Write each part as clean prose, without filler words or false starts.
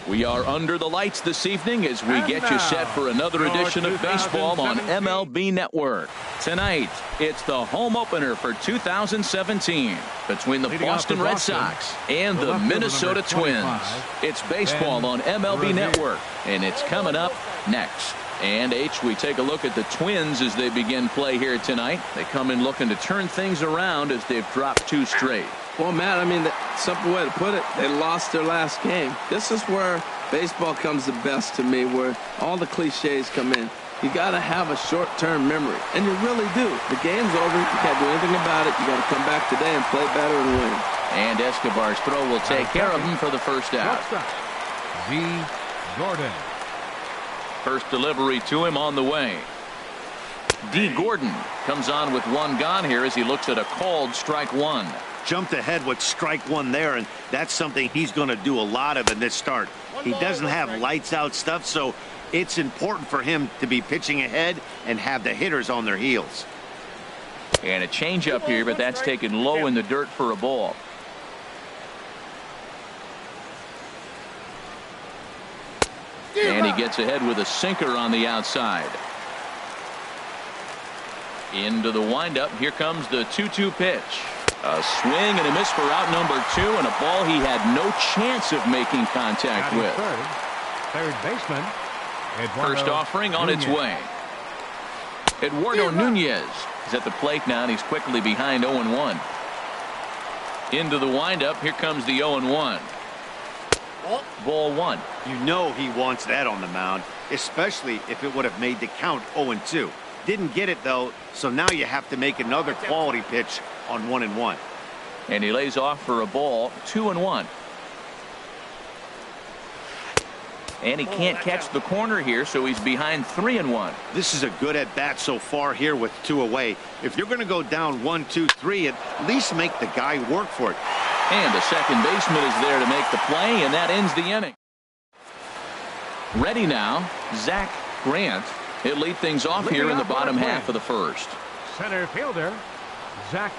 We are under the lights this evening as we get you set for another edition of baseball on MLB Network. Tonight, it's the home opener for 2017 between the Boston Red Sox and the Minnesota Twins. It's baseball on MLB Network, and it's coming up next. And we take a look at the Twins as they begin play here tonight. They come in looking to turn things around as they've dropped 2 straight. Well, Matt, I mean, the simple way to put it, they lost their last game. This is where baseball comes the best to me, where all the cliches come in. You got to have a short-term memory, and you really do. The game's over. You can't do anything about it. You got to come back today and play better and win. And Escobar's throw will take care of him for the first out. D. Gordon. First delivery to him on the way. D. Gordon comes on with 1 gone here as he looks at a called strike 1. Jumped ahead with strike 1 there, and that's something he's going to do a lot of in this start. He doesn't have lights out stuff, so it's important for him to be pitching ahead and have the hitters on their heels. And a changeup here, but that's taken low in the dirt for a ball. And he gets ahead with a sinker on the outside. Into the windup. Here comes the 2-2 pitch. A swing and a miss for out number 2, and a ball he had no chance of making contact with. Third baseman. First offering on its way. Eduardo Nunez is at the plate now, and he's quickly behind 0-1. Into the windup. Here comes the 0-1. Ball 1. You know he wants that on the mound, especially if it would have made the count 0-2. Didn't get it, though, so now you have to make another quality pitch on 1-1. And he lays off for a ball, 2-1. And he can't catch the corner here, so he's behind 3-1. This is a good at bat so far here with 2 away. If you're going to go down 1, 2, 3, at least make the guy work for it. And the second baseman is there to make the play, and that ends the inning. Ready now, Zach Grant. He'll lead things off here in the bottom half of the first. Center fielder, Zach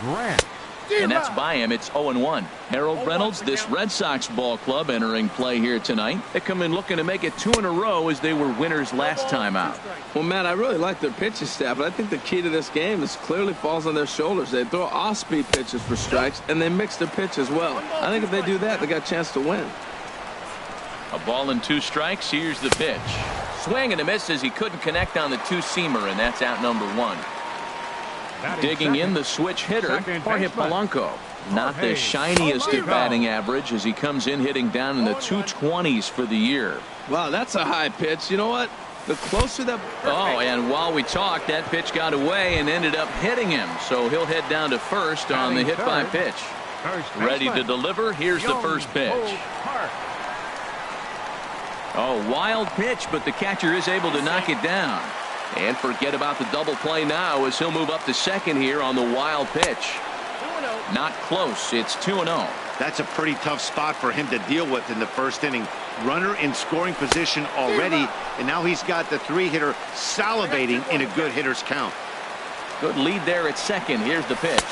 Grant. And that's by him. It's 0-1. Harold Reynolds, this Red Sox ball club entering play here tonight. They come in looking to make it 2 in a row as they were winners last time out. Well, Matt, I really like their pitching staff, but I think the key to this game is clearly falls on their shoulders. They throw off-speed pitches for strikes, and they mix their pitch as well. I think if they do that, they got a chance to win. A ball and 2 strikes. Here's the pitch. Swing and a miss as he couldn't connect on the 2-seamer, and that's out number 1. Digging in the switch hitter, Jorge Polanco. Not the shiniest at batting average as he comes in hitting down in the 220s for the year. Wow, that's a high pitch. You know what? The closer that... Oh, and while we talked, that pitch got away and ended up hitting him. So he'll head down to first on the hit by pitch. Ready to deliver. Here's the first pitch. Oh, wild pitch, but the catcher is able to knock it down. And forget about the double play now as he'll move up to second here on the wild pitch. Not close. It's 2-0. That's a pretty tough spot for him to deal with in the first inning. Runner in scoring position already, and now he's got the 3-hitter salivating in a good hitter's count. Good lead there at second. Here's the pitch.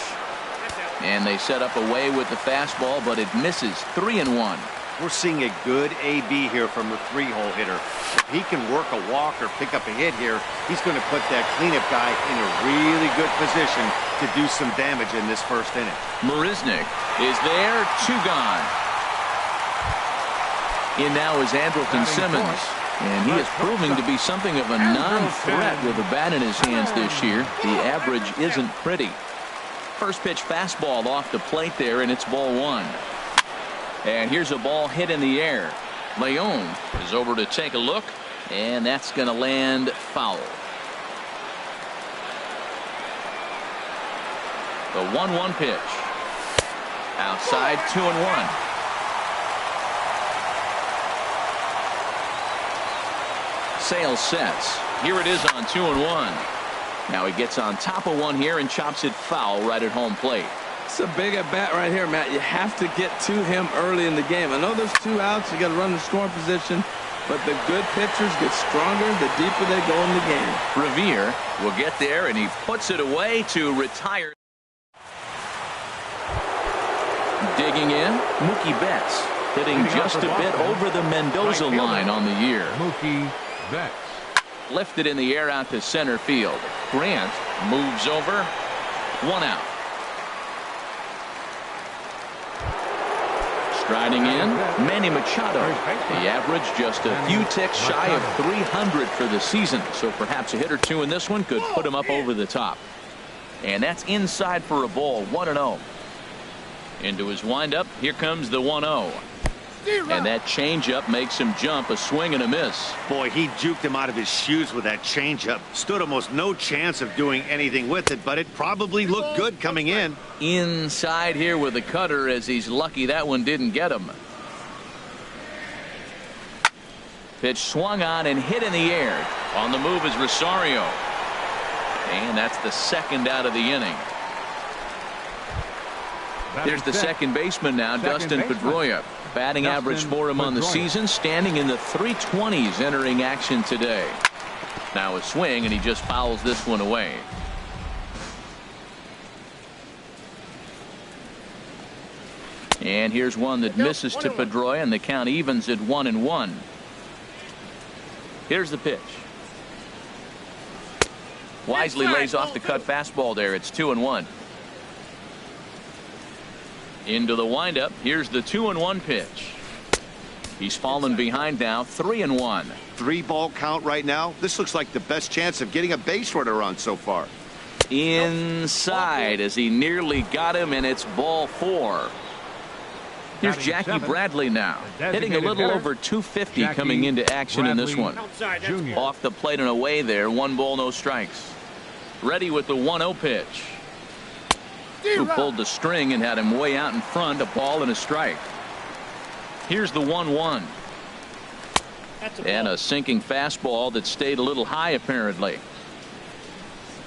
And they set up away with the fastball, but it misses. 3-1. We're seeing a good AB here from the 3-hole hitter. If he can work a walk or pick up a hit here, he's going to put that cleanup guy in a really good position to do some damage in this first inning. Marisnick is there. 2 gone. In now is Andrelton Simmons. And he is proving to be something of a non-threat with a bat in his hands this year. The average isn't pretty. First pitch fastball off the plate there, and it's ball 1. And here's a ball hit in the air. Leon is over to take a look, and that's going to land foul. The 1-1 pitch. Outside, 2-1. Sales sets. Here it is on 2-1. Now he gets on top of one here and chops it foul right at home plate. It's a big at bat right here, Matt. You have to get to him early in the game. I know there's 2 outs. You got to run the scoring position, but the good pitchers get stronger the deeper they go in the game. Revere will get there, and he puts it away to retire. Digging in, Mookie Betts. Hitting just a bit over the Mendoza line on the year. Mookie Betts. Lifted in the air out to center field. Grant moves over. 1 out. Striding in, Manny Machado. The average just a few ticks shy of 300 for the season. So perhaps a hit or two in this one could put him up over the top. And that's inside for a ball. 1-0. Into his windup. Here comes the 1-0. And that changeup makes him jump. A swing and a miss. Boy, he juked him out of his shoes with that changeup. Stood almost no chance of doing anything with it, but it probably looked good coming in. Inside here with the cutter, as he's lucky that one didn't get him. Pitch swung on and hit in the air. On the move is Rosario. And that's the second out of the inning. There's the second baseman now, Dustin Pedroia. Batting average for him on the season, standing in the 320s entering action today. Now a swing, and he just fouls this one away. And here's one that misses to Pedroia, and the count evens at 1-1. Here's the pitch. Wisely lays off the cut fastball there. It's 2-1. Into the windup. Here's the 2-1 pitch. He's fallen behind now. 3-1. 3-ball count right now. This looks like the best chance of getting a base runner on so far. Inside as he nearly got him, and it's ball 4. Here's Jackie Bradley now, hitting a little over 250 coming into action in this one. Off the plate and away there. 1 ball, no strikes. Ready with the 1-0 pitch. Who pulled the string and had him way out in front. A ball and a strike. Here's the 1-1. And a sinking fastball that stayed a little high apparently.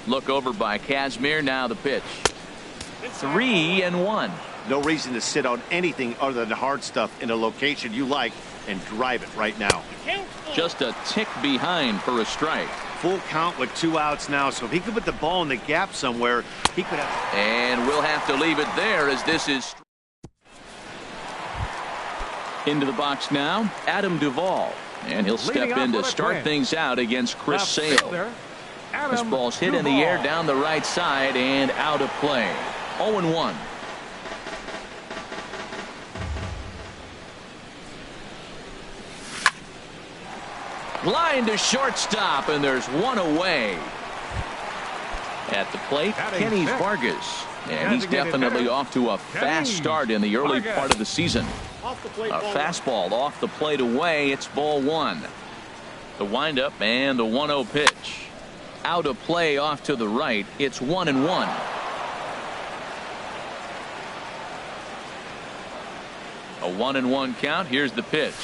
Look over by Kazmir. Now the pitch. 3-1. No reason to sit on anything other than hard stuff in a location you like and drive it right now. Just a tick behind for a strike. Full count with 2 outs now, so if he could put the ball in the gap somewhere, he could have. And we'll have to leave it there as this is. Into the box now, Adam Duvall. And he'll step in to start things out against Chris Sale. This ball's hit in the air down the right side and out of play. 0-1. Line to shortstop, and there's one away. At the plate, Kenny Vargas. And he's definitely off to a fast start in the early part of the season. A fastball off the plate away. It's ball 1. The windup and the 1-0 pitch. Out of play off to the right. It's 1-1. A 1-1 count. Here's the pitch.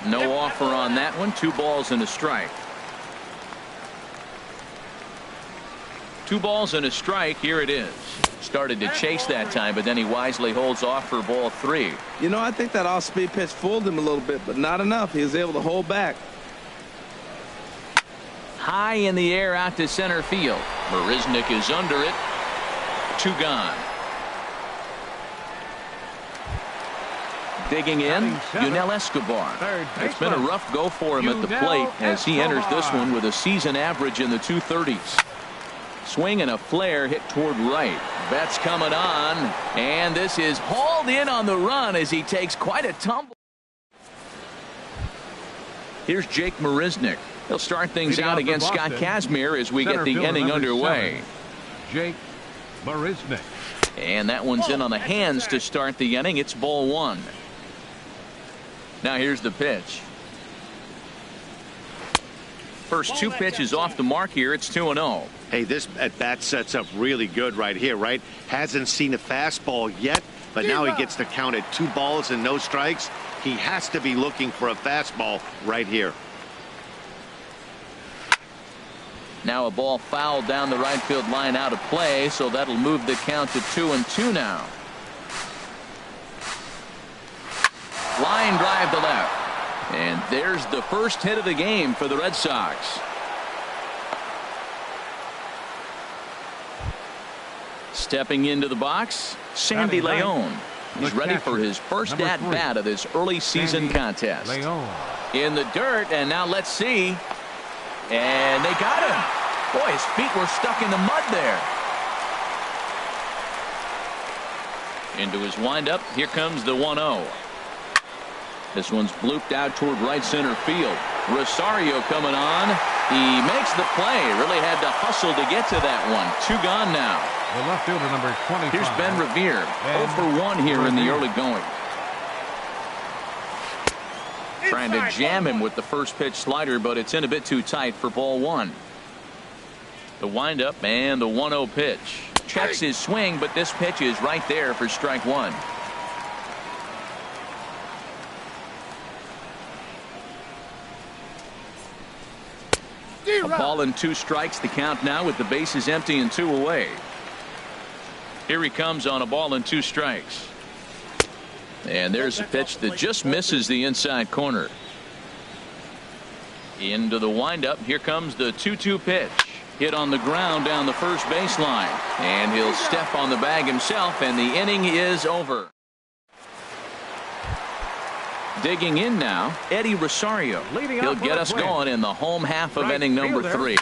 No offer on that one. 2 balls and a strike. 2 balls and a strike. Here it is. Started to chase that time, but then he wisely holds off for ball 3. You know, I think that off-speed pitch fooled him a little bit, but not enough. He was able to hold back. High in the air out to center field. Marisnick is under it. 2 gone. Digging in, Yunel Escobar. It's been a rough go for him at the plate as he enters this one with a season average in the 230s. Swing and a flare hit toward right. Betts coming on, and this is hauled in on the run as he takes quite a tumble. Here's Jake Marisnick. He'll start things out against Scott Kazmir as we get the inning underway. Jake Marisnick. And that one's in on the hands to start the inning. It's ball 1. Now here's the pitch. First 2 pitches off the mark here. It's 2-0. Hey, this at bat sets up really good right here, right? Hasn't seen a fastball yet, but now he gets to count at 2 balls and no strikes. He has to be looking for a fastball right here. Now a ball fouled down the right field line out of play, so that'll move the count to 2-2 now. Line drive to left. And there's the first hit of the game for the Red Sox. Stepping into the box, Sandy Leon. He's ready for his first at-bat of this early season contest. In the dirt, and now let's see. And they got him. Boy, his feet were stuck in the mud there. Into his windup. Here comes the 1-0. This one's blooped out toward right center field. Rosario coming on. He makes the play. Really had to hustle to get to that one. 2 gone now. The left fielder, number 25. Here's Ben Revere. 0 for 1 here in the early going. Trying to jam him with the first pitch slider, but it's in a bit too tight for ball 1. The windup and the 1-0 pitch. Checks his swing, but this pitch is right there for strike 1. A ball and 2 strikes. The count now with the bases empty and 2 away. Here he comes on a ball and 2 strikes. And there's a pitch that just misses the inside corner. Into the windup. Here comes the 2-2 pitch. Hit on the ground down the first baseline. And he'll step on the bag himself, and the inning is over. Digging in now, Eddie Rosario. He'll get us going in the home half of inning number 3.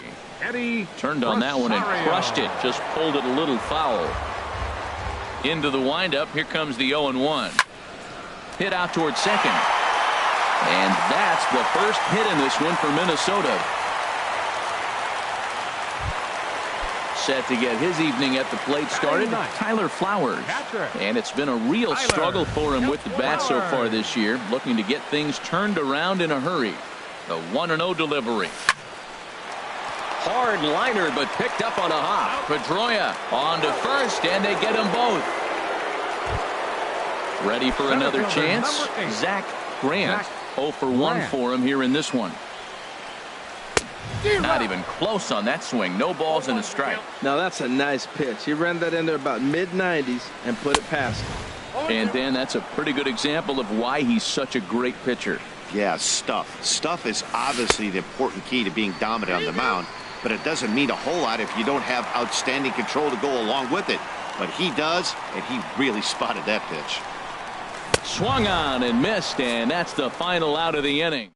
Turned on that one and crushed it. Just pulled it a little foul. Into the windup. Here comes the 0-1. Hit out towards second. And that's the first hit in this one for Minnesota. Set to get his evening at the plate started, Tyler Flowers. And it's been a real struggle for him with the bat so far this year, looking to get things turned around in a hurry. The 1-0 delivery. Hard liner, but picked up on a hop. Pedroia on to first, and they get them both. Ready for another chance? Zach Grant. 0 for 1 for him here in this one. Not even close on that swing. No balls and a strike. Now that's a nice pitch. He ran that in there about mid-90s and put it past him. And Dan, that's a pretty good example of why he's such a great pitcher. Yeah, stuff. Stuff is obviously the important key to being dominant on the mound, but it doesn't mean a whole lot if you don't have outstanding control to go along with it. But he does, and he really spotted that pitch. Swung on and missed, and that's the final out of the inning.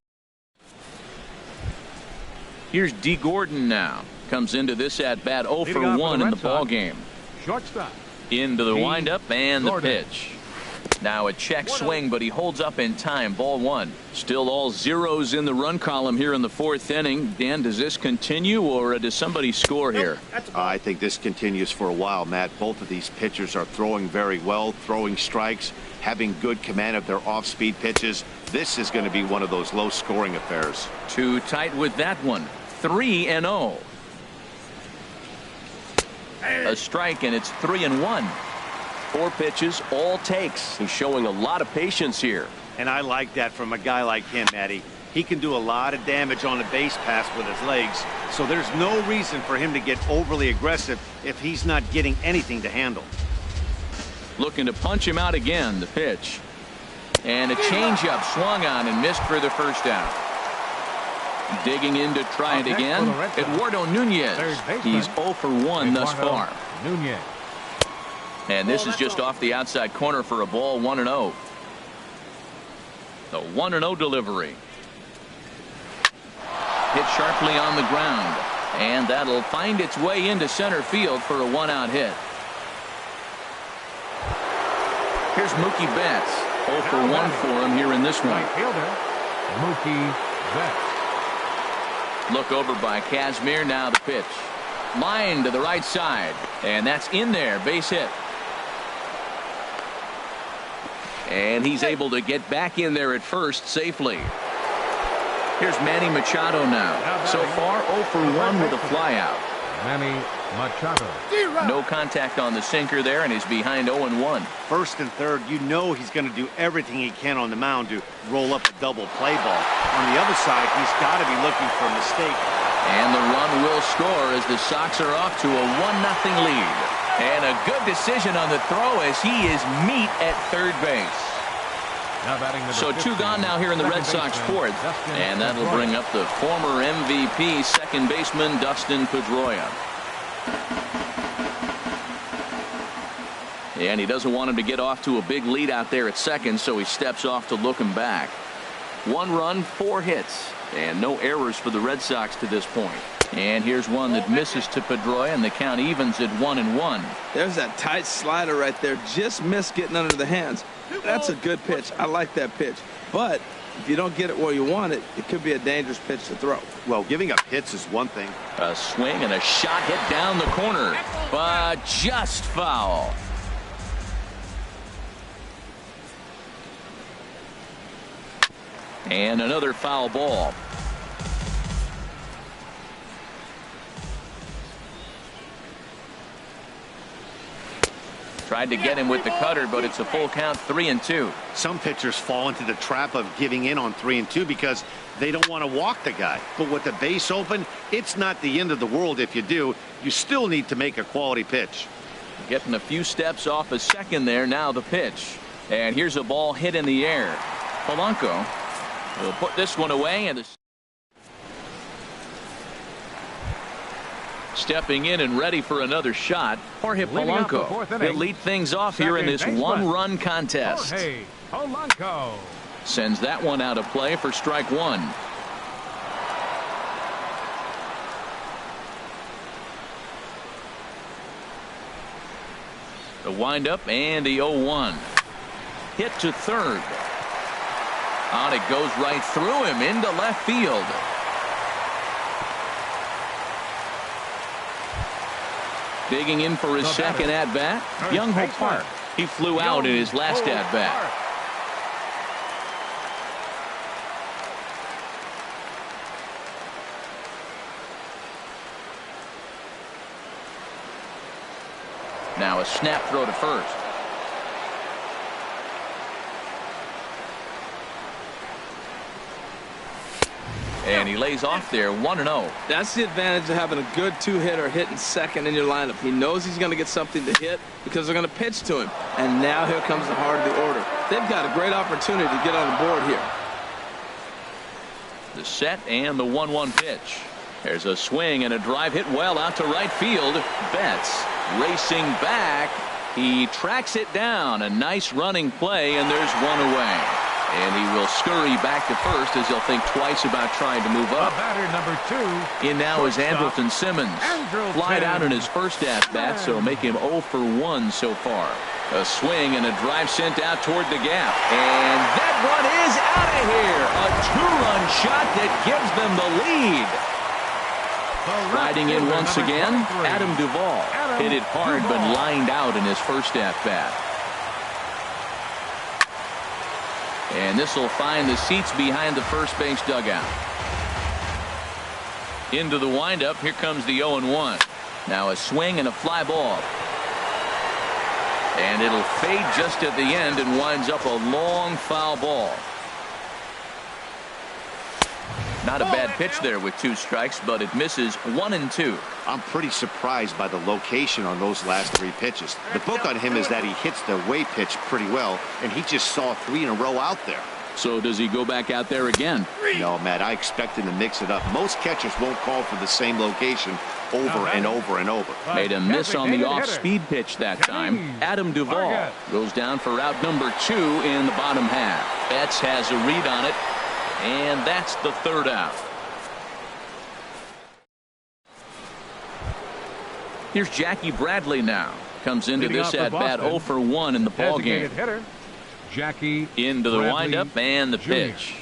Here's D. Gordon now. Comes into this at-bat 0 for 1 in the ball game. Shortstop. Into the windup and the pitch. Now a check swing, but he holds up in time. Ball 1. Still all zeros in the run column here in the 4th inning. Dan, does this continue, or does somebody score here? I think this continues for a while, Matt. Both of these pitchers are throwing very well, throwing strikes, having good command of their off-speed pitches. This is going to be one of those low-scoring affairs. Too tight with that one. 3-0. A strike, and it's 3-1. 4 pitches, all takes. He's showing a lot of patience here. And I like that from a guy like him, Matty. He can do a lot of damage on a base pass with his legs, so there's no reason for him to get overly aggressive if he's not getting anything to handle. Looking to punch him out again. The pitch. And a changeup swung on and missed for the first out. Digging in to try it again. Eduardo Nunez. He's 0 for 1 thus far. And this is just off the outside corner for a ball. 1-0. The 1-0 delivery. Hit sharply on the ground. And that'll find its way into center field for a 1-out hit. Here's Mookie Betts. 0 for 1 for him here in this one. Mookie Betts. Look over by Kazmir. Now the pitch. Line to the right side. And that's in there. Base hit. And he's able to get back in there at first safely. Here's Manny Machado now. So far 0 for 1 with a flyout. Manny Machado. No contact on the sinker there, and he's behind 0-1. First and third, you know he's going to do everything he can on the mound to roll up a double play ball. On the other side, he's got to be looking for a mistake. And the run will score as the Sox are off to a 1-0 lead. And a good decision on the throw as he is meat at third base. So 2 gone now here in the Red Sox 4th. And that'll bring up the former MVP second baseman Dustin Pedroia. And he doesn't want him to get off to a big lead out there at second, so he steps off to look him back. 1 run, 4 hits, and no errors for the Red Sox to this point. And here's one that misses to Pedroia, and the count evens at 1-1. There's that tight slider right there. Just missed getting under the hands. That's a good pitch. I like that pitch. But if you don't get it where you want it, it could be a dangerous pitch to throw. Well, giving up hits is one thing. A swing and a shot hit down the corner, but just foul. And another foul ball. Tried to get him with the cutter, but it's a full count, 3-2. Some pitchers fall into the trap of giving in on 3-2 because they don't want to walk the guy. But with the base open, it's not the end of the world if you do. You still need to make a quality pitch. Getting a few steps off a second there. Now the pitch. And here's a ball hit in the air. Polanco will put this one away, and stepping in and ready for another shot, Jorge Polanco. He'll lead things off here in this 1-run contest. Jorge Polanco sends that one out of play for strike 1. The windup and the 0-1. Hit to third. On it goes right through him into left field. Digging in for his second at-bat, Young-Ho Park. He flew out in his last at-bat. Now a snap throw to first. And he lays off there, 1-0. That's the advantage of having a good 2-hitter hitting second in your lineup. He knows he's going to get something to hit because they're going to pitch to him. And now here comes the heart of the order. They've got a great opportunity to get on the board here. The set and the 1-1 pitch. There's a swing and a drive hit well out to right field. Betts racing back. He tracks it down. A nice running play, and there's one away. And he will scurry back to first as he'll think twice about trying to move up. Batter number 2. In now is Andrelton Simmons. Flied out in his first at-bat, so make him 0 for 1 so far. A swing and a drive sent out toward the gap. And that one is out of here. A 2-run shot that gives them the lead. Riding in once again, Adam Duvall. Hit it hard but lined out in his first at-bat. And this will find the seats behind the first base dugout. Into the windup. Here comes the 0-1. Now a swing and a fly ball. And it'll fade just at the end and winds up a long foul ball. Not a bad pitch there with 2 strikes, but it misses 1-2. I'm pretty surprised by the location on those last 3 pitches. The book on him is that he hits the way pitch pretty well, and he just saw 3 in a row out there. So does he go back out there again? No, Matt, I expect him to mix it up. Most catchers won't call for the same location over and over and over. Made a miss on the off-speed pitch that time. Adam Duvall goes down for out number 2 in the bottom half. Betts has a read on it. And that's the third out. Here's Jackie Bradley now. Comes into this at-bat 0 for 1 in the ballgame. Jackie into the Bradley windup and the pitch.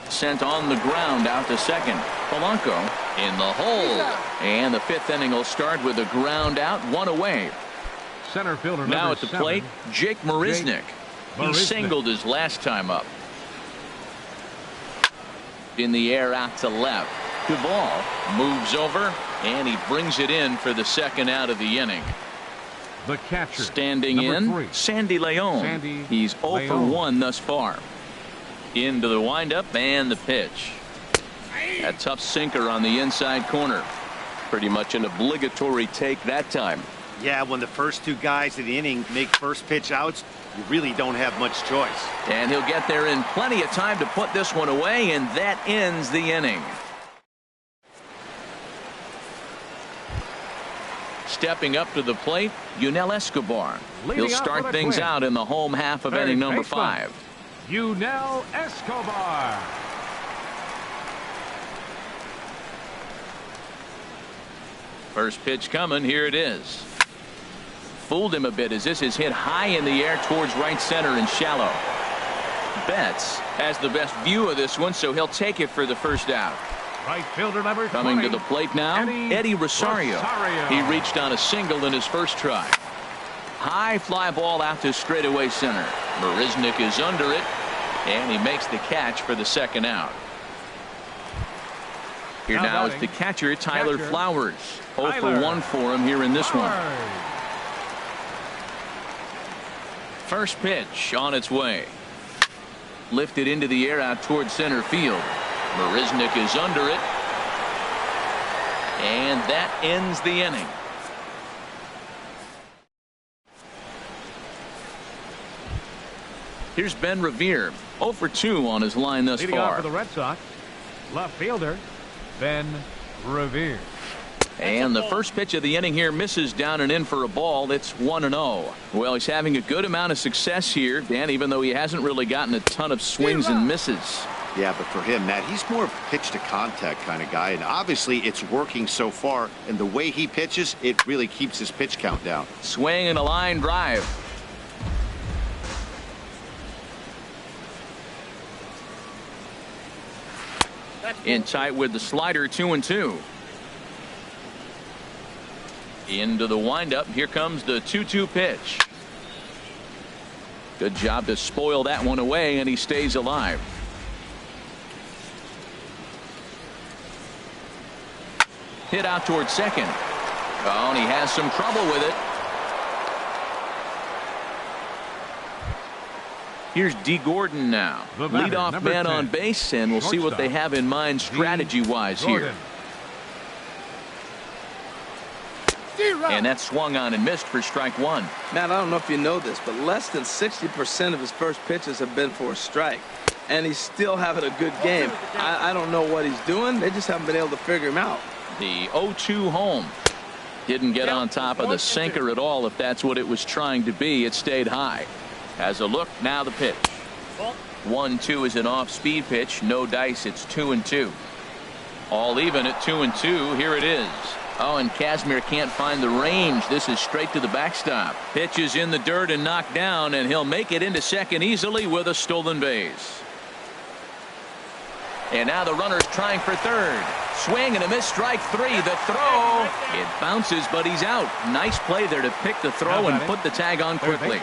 Sent on the ground out to second. Polanco in the hole. And the 5th inning will start with a ground out, 1 away. Center fielder now at the plate, Jake Marisnick. He singled his last time up. In the air out to left. Duvall moves over and he brings it in for the second out of the inning. The catcher standing in 3. Sandy Leon. He's 0 for 1 thus far. Into the windup and the pitch. A tough sinker on the inside corner. Pretty much an obligatory take that time. Yeah, when the first 2 guys in the inning make first pitch outs, you really don't have much choice. And he'll get there in plenty of time to put this one away, and that ends the inning. Stepping up to the plate, Yunel Escobar. Leading He'll off start with a things twin. out in the home half of Third inning number baseman, 5. Yunel Escobar. First pitch coming. Here it is. Fooled him a bit as this is hit high in the air towards right center and shallow. Betts has the best view of this one, so he'll take it for the first out. Right fielder number 20. Coming to the plate now, Eddie Rosario. He reached on a single in his first try. High fly ball out to straightaway center. Marisnick is under it, and he makes the catch for the second out. Here now is the catcher, Tyler Flowers. 0 for 1 for him here in this one. First pitch on its way. Lifted into the air out towards center field. Marisnick is under it. And that ends the inning. Here's Ben Revere. 0 for 2 on his line thus Leading off far. for the Red Sox, left fielder Ben Revere. And the first pitch of the inning here misses down and in for a ball. It's 1-0. Well, he's having a good amount of success here, Dan, even though he hasn't really gotten a ton of swings and misses. Yeah, but for him, Matt, he's more of a pitch to contact kind of guy, and obviously it's working so far, and the way he pitches, it really keeps his pitch count down. Swing and a line drive. In tight with the slider, 2-2. Into the windup. Here comes the 2-2 pitch. Good job to spoil that one away, and he stays alive. Hit out towards second. Oh, and he has some trouble with it. Here's D. Gordon now. Leadoff man on base, and we'll see what they have in mind strategy-wise here. And that swung on and missed for strike 1. Matt, I don't know if you know this, but less than 60% of his first pitches have been for a strike. And he's still having a good game. I don't know what he's doing. They just haven't been able to figure him out. The 0-2 home. Didn't get on top of the sinker at all, if that's what it was trying to be. It stayed high. Has a look. Now the pitch. 1-2 is an off-speed pitch. No dice. It's 2-2. All even at 2-2. Here it is. Oh, and Kazmir can't find the range. This is straight to the backstop. Pitch is in the dirt and knocked down, and he'll make it into second easily with a stolen base. And now the runner's trying for third. Swing and a miss, strike 3. The throw. It bounces, but he's out. Nice play there to pick the throw and put the tag on quickly.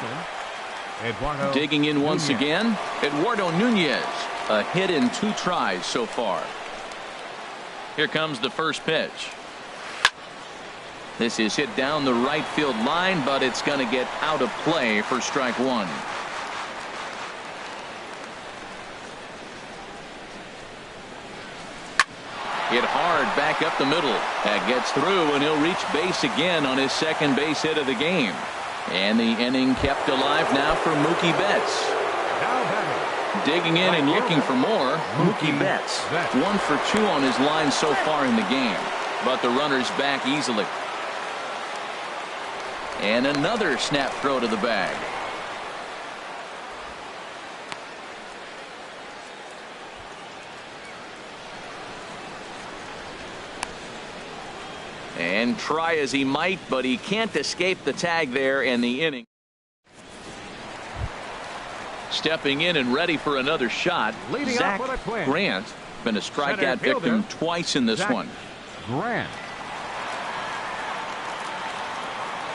Digging in once again, Eduardo Nunez. A hit in 2 tries so far. Here comes the first pitch. This is hit down the right field line, but it's going to get out of play for strike 1. Hit hard back up the middle. That gets through, and he'll reach base again on his second base hit of the game. And the inning kept alive now for Mookie Betts. Digging in and looking for more, Mookie Betts. 1 for 2 on his line so far in the game. But the runner's back easily. And another snap throw to the bag. And try as he might, but he can't escape the tag there, and the inning. Stepping in and ready for another shot, Zach Grant. Been a strikeout victim twice in this one. Grant.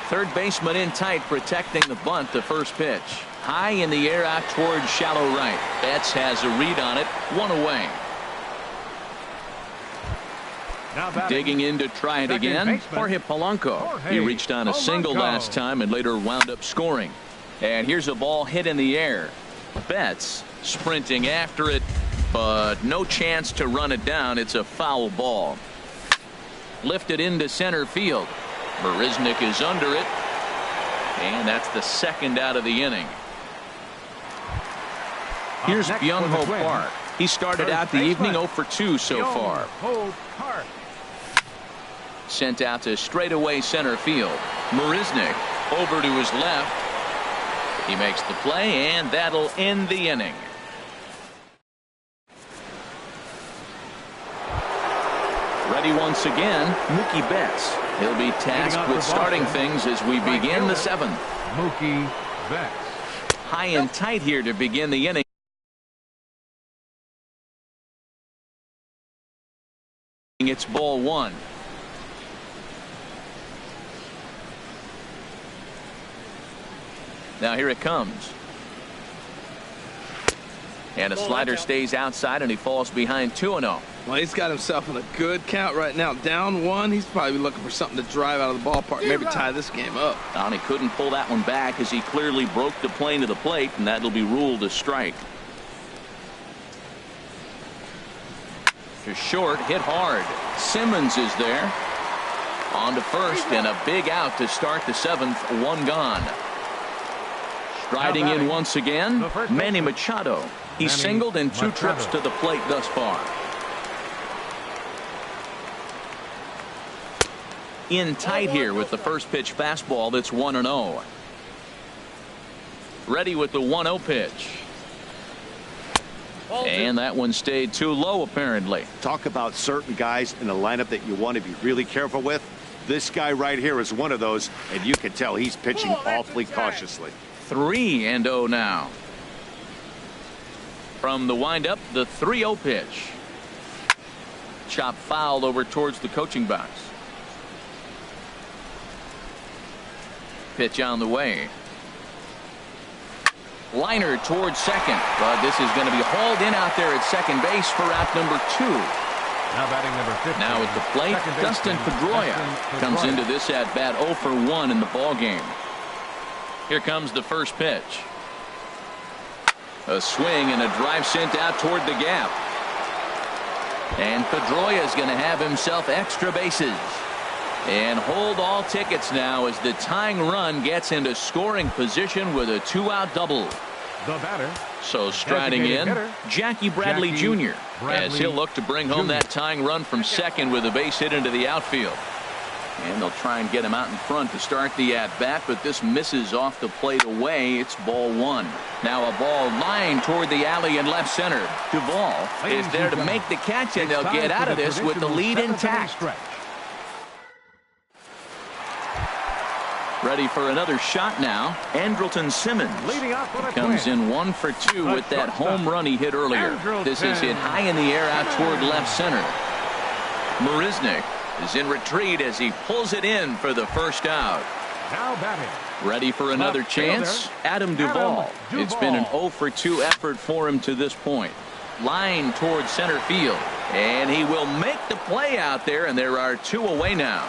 Third baseman in tight, protecting the bunt. The first pitch. High in the air out towards shallow right. Betts has a read on it. 1 away. Digging in to try it again. Jorge Polanco. He reached on a single last time and later wound up scoring. And here's a ball hit in the air. Betts sprinting after it, but no chance to run it down. It's a foul ball. Lifted into center field. Marisnick is under it. And that's the second out of the inning. Here's Byung-Ho Park. He started out the evening 0 for 2 so far. sent out to straightaway center field. Marisnik over to his left. He makes the play, and that'll end the inning. Ready once again, Mookie Betts. He'll be tasked with starting things as we begin the seventh. Mookie Betts. High and tight here to begin the inning. It's ball one. Now here it comes. And a slider stays outside, and he falls behind 2-0. Well, he's got himself in a good count right now. Down one, he's probably looking for something to drive out of the ballpark, maybe tie this game up. And he couldn't pull that one back as he clearly broke the plane to the plate, and that'll be ruled a strike. To short, hit hard. Simmons is there. On to first, and a big out to start the seventh. One gone. Striding in once again, Manny Machado. He's singled in 2 trips to the plate thus far. In tight here with the first pitch fastball that's 1-0. Ready with the 1-0 pitch. And that one stayed too low, apparently. Talk about certain guys in the lineup that you want to be really careful with. This guy right here is one of those, and you can tell he's pitching awfully cautiously. 3-0 now. From the windup, the 3-0 pitch. Chop foul over towards the coaching box. Pitch on the way. Liner towards second, but this is going to be hauled in out there at second base for out number 2. Now batting number 15. Now at the plate, Dustin Pedroia comes into this at bat 0 for 1 in the ball game. Here comes the first pitch. A swing and a drive sent out toward the gap. And Pedroia is going to have himself extra bases. And hold all tickets now as the tying run gets into scoring position with a 2-out double. The batter. So striding in, Jackie Bradley Jr. as he'll look to bring home that tying run from second with a base hit into the outfield. And they'll try and get him out in front to start the at-bat, but this misses off the plate away. It's ball one. Now a ball lined toward the alley in left center. Duvall is there to make the catch, and they'll get out of this with the lead intact. Ready for another shot now. Andrelton Simmons comes in 1 for 2 with that home run he hit earlier. This is hit high in the air out toward left center. Marisnik is in retreat as he pulls it in for the first out. Now batting. Ready for another chance? Adam Duvall. It's been an 0 for 2 effort for him to this point. Line towards center field, and he will make the play out there, and there are 2 away now.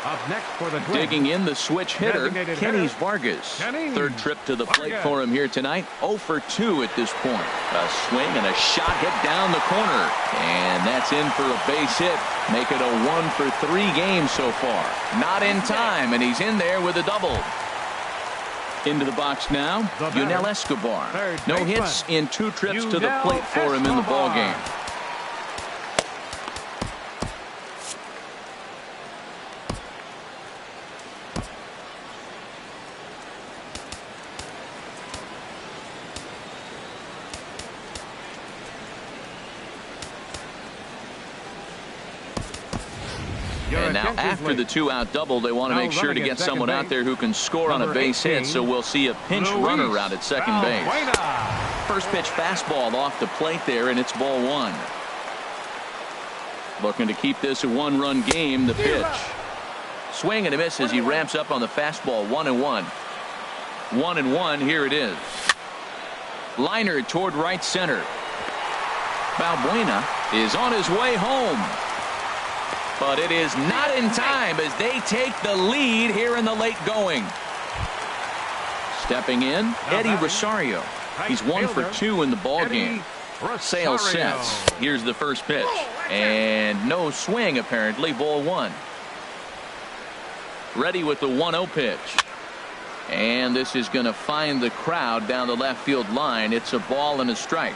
Up next for the digging in the switch hitter, Kenny Vargas. Third trip to the plate for him here tonight. 0 for 2 at this point. A swing and a shot hit down the corner. And that's in for a base hit. Make it a 1 for 3 game so far. Not in time, and he's in there with a double. Into the box now, Yunel Escobar. No hits in 2 trips to the plate for him in the ball game. And now after the 2-out double, they want to make sure to get someone out there who can score on a base hit, so we'll see a pinch runner out at second base. First pitch fastball off the plate there, and it's ball 1. Looking to keep this a 1-run game. The pitch. Swing and a miss as he ramps up on the fastball. 1-1. 1-1. Here it is. Liner toward right center. Balbuena is on his way home. But it is not in time as they take the lead here in the late going. Stepping in, Eddie Rosario. He's 1 for 2 in the ball game. Sale sets. Here's the first pitch. And no swing, apparently. Ball 1. Ready with the 1-0 pitch. And this is going to find the crowd down the left field line. It's a ball and a strike.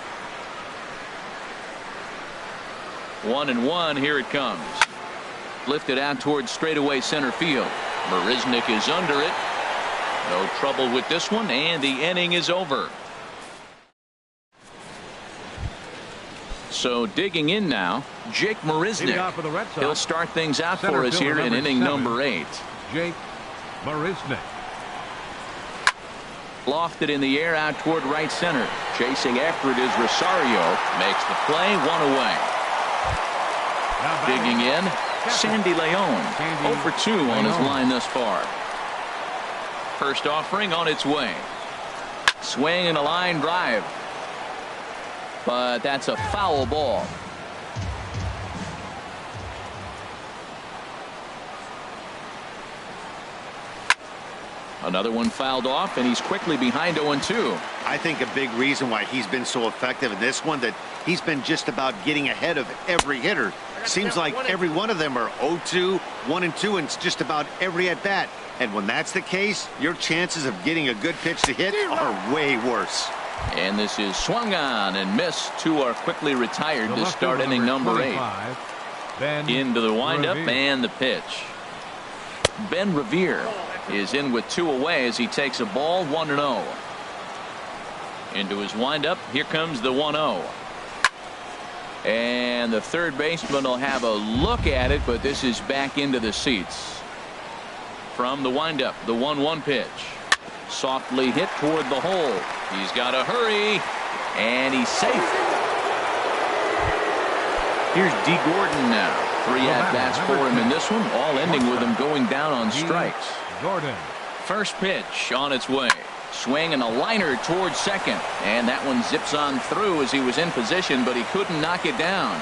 1-1. Here it comes. Lifted out towards straightaway center field. Marisnick is under it. No trouble with this one, and the inning is over. So digging in now, Jake Marisnick. He'll start things out for us here in inning number 8. Jake Marisnick. Lofted in the air out toward right center. Chasing after it is Rosario. Makes the play, 1 away. Digging in, Sandy Leon. 0 for 2 on his line thus far. First offering on its way. Swing and a line drive. But that's a foul ball. Another one fouled off, and he's quickly behind 0-2. I think a big reason why he's been so effective in this one, that he's been just about getting ahead of every hitter. Seems like every one of them are 0-2, 1-2, and it's just about every at bat. And when that's the case, your chances of getting a good pitch to hit are way worse. And this is swung on and missed. 2 are quickly retired to start inning number 8. Into the windup and the pitch. Ben Revere is in with 2 away as he takes a ball, 1-0. Into his windup. Here comes the 1-0. And the third baseman will have a look at it, but this is back into the seats. From the windup, the 1-1 pitch. Softly hit toward the hole. He's got to hurry, and he's safe. Here's D. Gordon now. 3 at-bats for him in this one, all ending with him going down on strikes. Gordon. First pitch on its way. Swing and a liner towards second, and that one zips on through as he was in position, but he couldn't knock it down.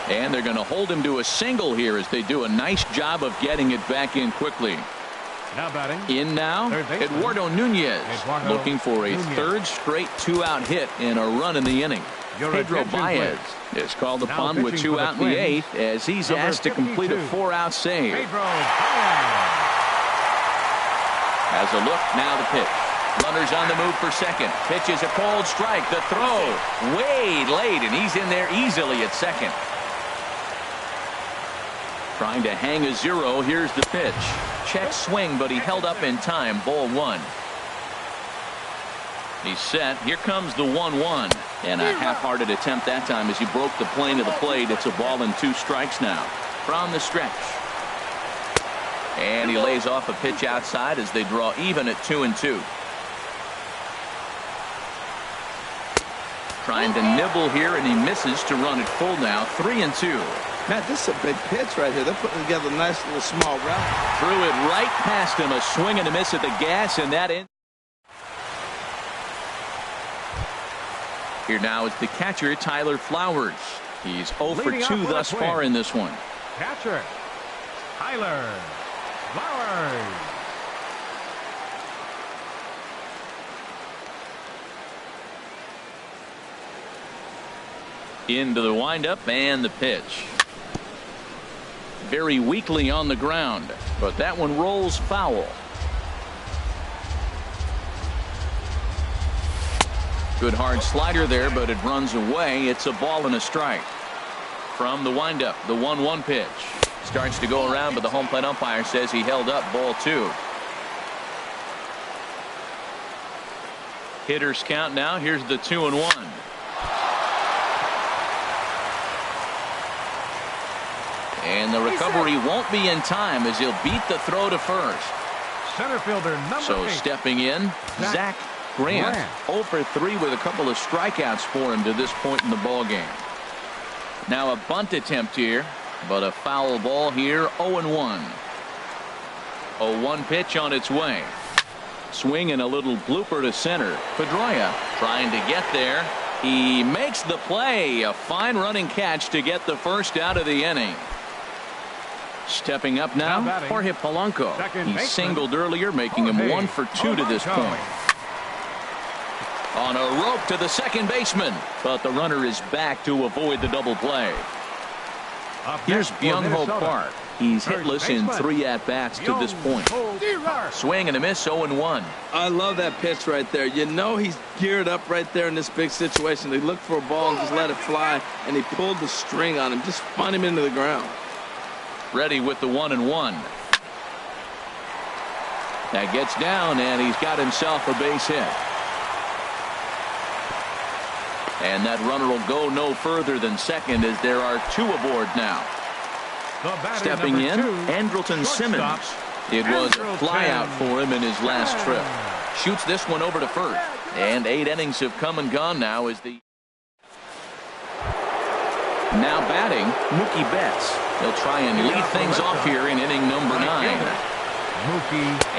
And they're going to hold him to a single here as they do a nice job of getting it back in quickly. Now batting. In now, Eduardo Nunez, looking for a third straight 2-out hit and a run in the inning. Pedro Baez is called upon with 2 out in the 8th as he's asked to complete a 4-out save. Has a look, now the pitch. Runners on the move for second. Pitch is a cold strike. The throw way late, and he's in there easily at second. Trying to hang a 0. Here's the pitch. Check swing, but he held up in time. Ball 1. He's set. Here comes the 1-1. And a half-hearted attempt that time as he broke the plane of the plate. It's a ball and 2 strikes now. From the stretch. And he lays off a pitch outside as they draw even at 2-2. Trying to nibble here, and he misses to run it full now. 3-2. Matt, this is a big pitch right here. They're putting together a nice little small route. Threw it right past him. A swing and a miss at the gas, and that in. Here now is the catcher, Tyler Flowers. He's 0 for 2 thus far in this one. Catcher, Tyler Flowers. Into the windup and the pitch. Very weakly on the ground, but that one rolls foul. Good hard slider there, but it runs away. It's a ball and a strike. From the windup, the 1-1 pitch. Starts to go around, but the home plate umpire says he held up. Ball 2. Hitters count now. Here's the 2-1. And the recovery won't be in time as he'll beat the throw to first. Center fielder number 8. Stepping in, Zach Grant. 0 for 3 with a couple of strikeouts for him to this point in the ball game. Now a bunt attempt here, but a foul ball here. 0-1. 0-1 pitch on its way. Swing and a little blooper to center. Pedroia trying to get there. He makes the play. A fine running catch to get the first out of the inning. Stepping up now, Jorge Polanco. He singled earlier, making him 1 for 2 to this point. On a rope to the second baseman, but the runner is back to avoid the double play. Here's Byung-Ho Park. He's hitless in 3 at-bats to this point. Swing and a miss, 0-1. I love that pitch right there. You know he's geared up right there in this big situation. They looked for a ball and just let it fly, and he pulled the string on him, just spun him into the ground. Ready with the 1-1. That gets down, and he's got himself a base hit. And that runner will go no further than second as there are two aboard now. Stepping in, Andrelton Simmons. It was a flyout for him in his last trip. Shoots this one over to first. And 8 innings have come and gone now as the... Now batting, Mookie Betts. He'll try and lead things off here in inning number 9.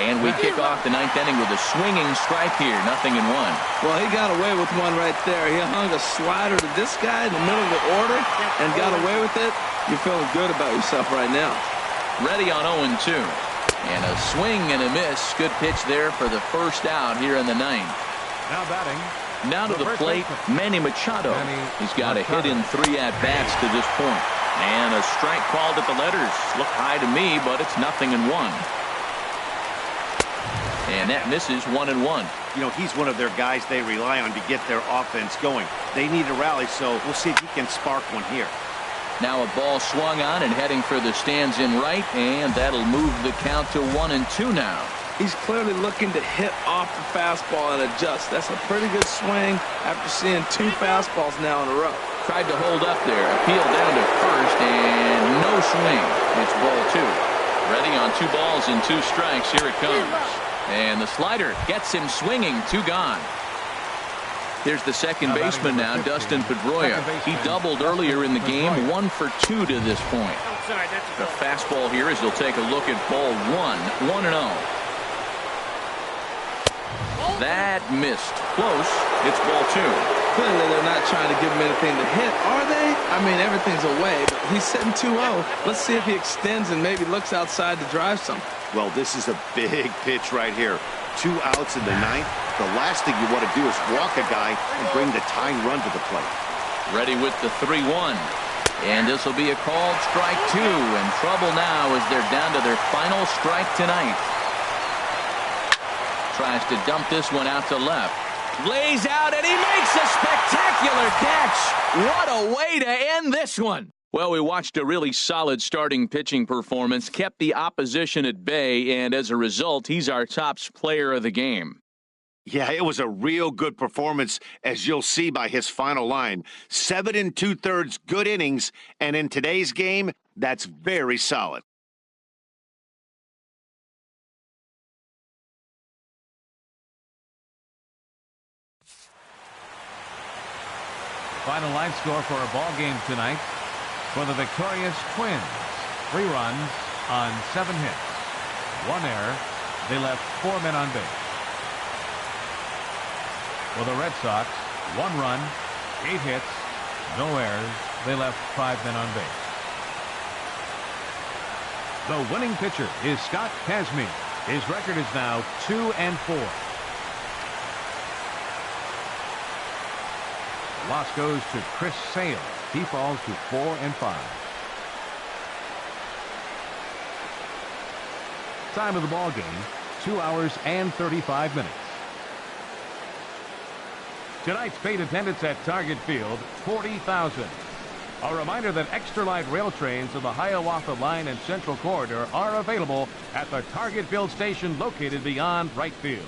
And we kick off the 9th inning with a swinging strike here. 0-1. Well, he got away with one right there. He hung a slider to this guy in the middle of the order and got away with it. You're feeling good about yourself right now. Ready on 0-2. And a swing and a miss. Good pitch there for the first out here in the 9th. Now batting. Now to the plate, Manny Machado. He's got a hit in 3 at-bats to this point. And a strike called at the letters. Look high to me, but it's 0-1. And that misses 1-1. You know, he's one of their guys they rely on to get their offense going. They need a rally, so we'll see if he can spark one here. Now a ball swung on and heading for the stands in right, and that'll move the count to 1-2 now. He's clearly looking to hit off the fastball and adjust. That's a pretty good swing after seeing 2 fastballs now in a row. Tried to hold up there, appealed down to first, and no swing. It's ball 2. Ready on 2 balls and 2 strikes. Here it comes. And the slider gets him swinging. 2 gone. Here's the second baseman now, Dustin Pedroia. He doubled earlier in the game, 1 for 2 to this point. The fastball here as he'll take a look at ball 1, 1-0. That missed. Close. It's ball 2. Clearly they're not trying to give him anything to hit, are they? I mean, everything's away, but he's sitting 2-0. Let's see if he extends and maybe looks outside to drive something. Well, this is a big pitch right here. 2 outs in the 9th. The last thing you want to do is walk a guy and bring the tying run to the plate. Ready with the 3-1. And this will be a called strike 2. And trouble now as they're down to their final strike tonight. Tries to dump this one out to left. Lays out, and he makes a spectacular catch. What a way to end this one. Well, we watched a really solid starting pitching performance, kept the opposition at bay, and as a result, he's our top player of the game. Yeah, it was a real good performance, as you'll see by his final line. 7 2/3 good innings, and in today's game, that's very solid. Final line score for our ball game tonight. For the victorious Twins, 3 runs on 7 hits. 1 error. They left 4 men on base. For the Red Sox, 1 run, 8 hits, no errors. They left 5 men on base. The winning pitcher is Scott Kazmir. His record is now 2-4. Loss goes to Chris Sale. He falls to 4-5. Time of the ball game, 2 hours and 35 minutes. Tonight's paid attendance at Target Field, 40,000. A reminder that extra light rail trains of the Hiawatha Line and Central Corridor are available at the Target Field station located beyond right field.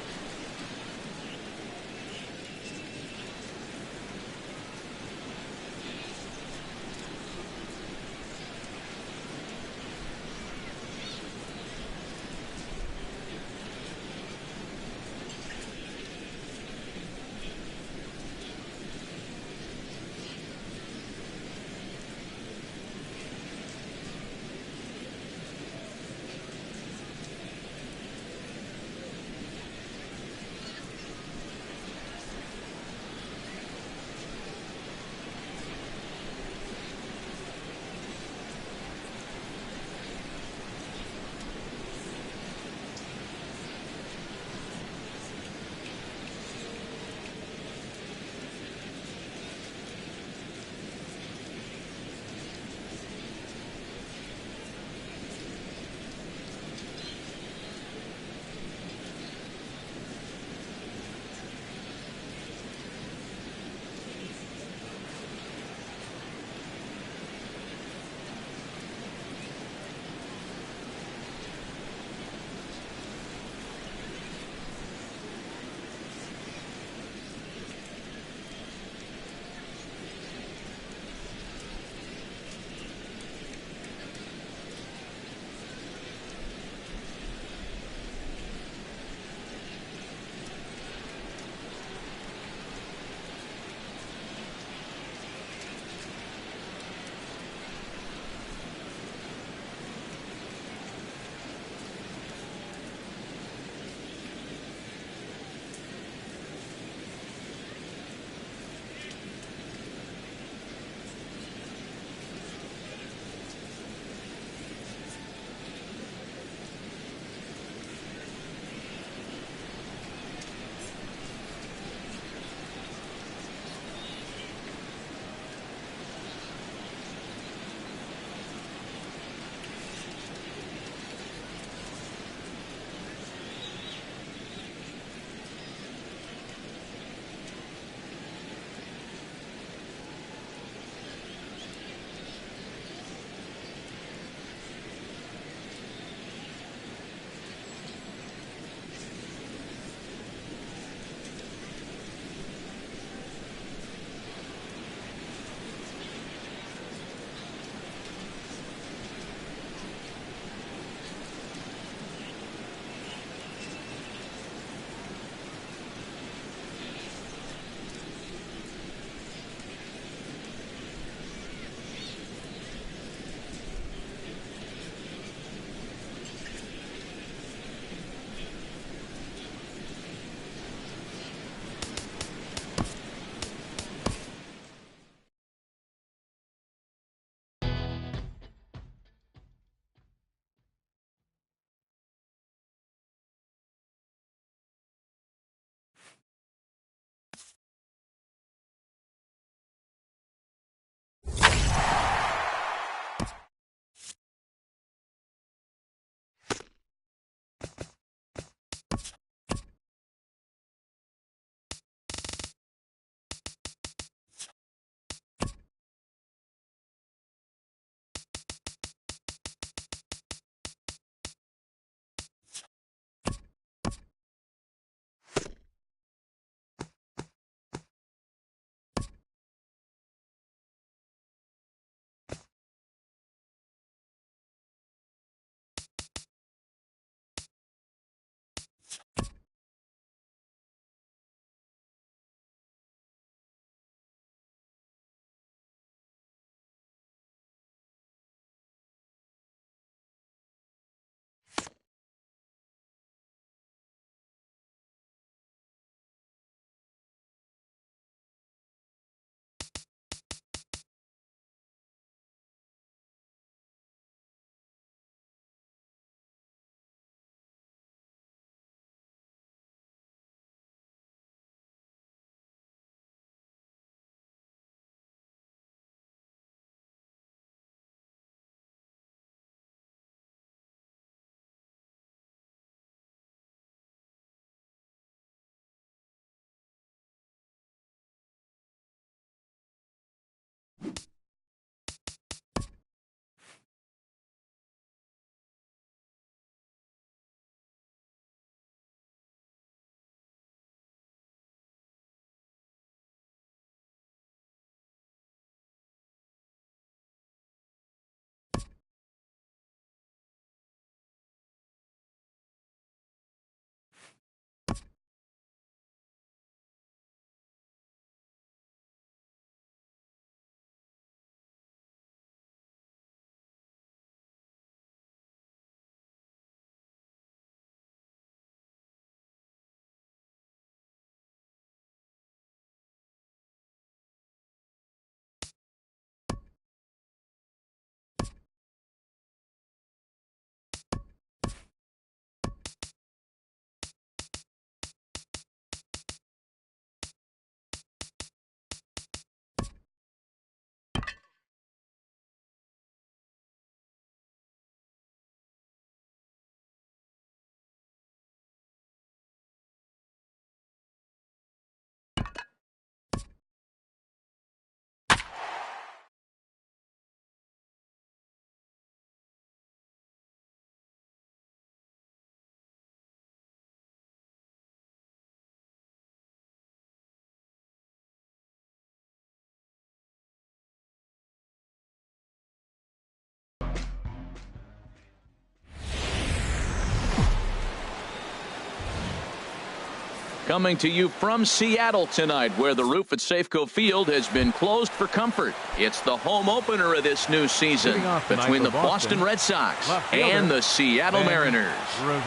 Coming to you from Seattle tonight, where the roof at Safeco Field has been closed for comfort. It's the home opener of this new season between the Boston Red Sox and the Seattle Mariners.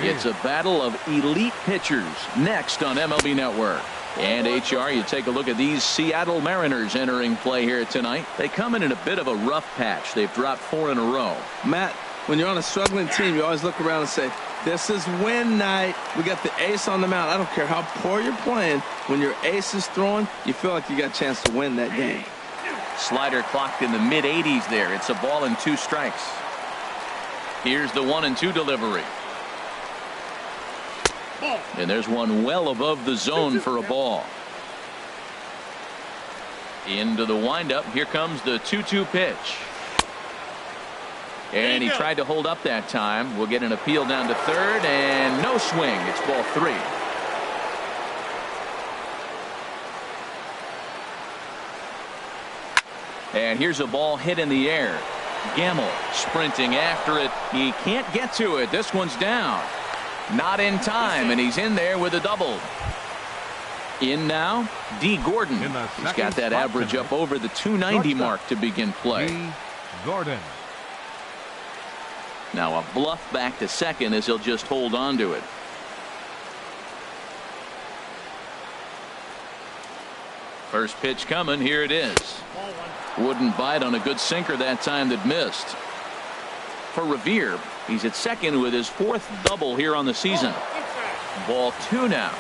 It's a battle of elite pitchers next on MLB Network. And HR, you take a look at these Seattle Mariners entering play here tonight. They come in a bit of a rough patch. They've dropped 4 in a row. Matt, when you're on a struggling team, you always look around and say, this is win night. We got the ace on the mound. I don't care how poor you're playing. When your ace is throwing, you feel like you got a chance to win that game. Slider clocked in the mid-80s there. It's a ball and 2 strikes. Here's the 1-2 delivery. And there's one well above the zone for a ball. Into the windup. Here comes the 2-2 pitch. And he tried to hold up that time. We'll get an appeal down to third, and no swing. It's ball 3. And here's a ball hit in the air. Gamble sprinting after it. He can't get to it. This one's down. Not in time, and he's in there with a double. In now, D. Gordon. He's got that average up over the 290 mark to begin play. D. Gordon. Now a bluff back to second as he'll just hold on to it. First pitch coming. Here it is. Wouldn't bite on a good sinker that time that missed. For Revere, he's at second with his 4th double here on the season. Ball 2 now.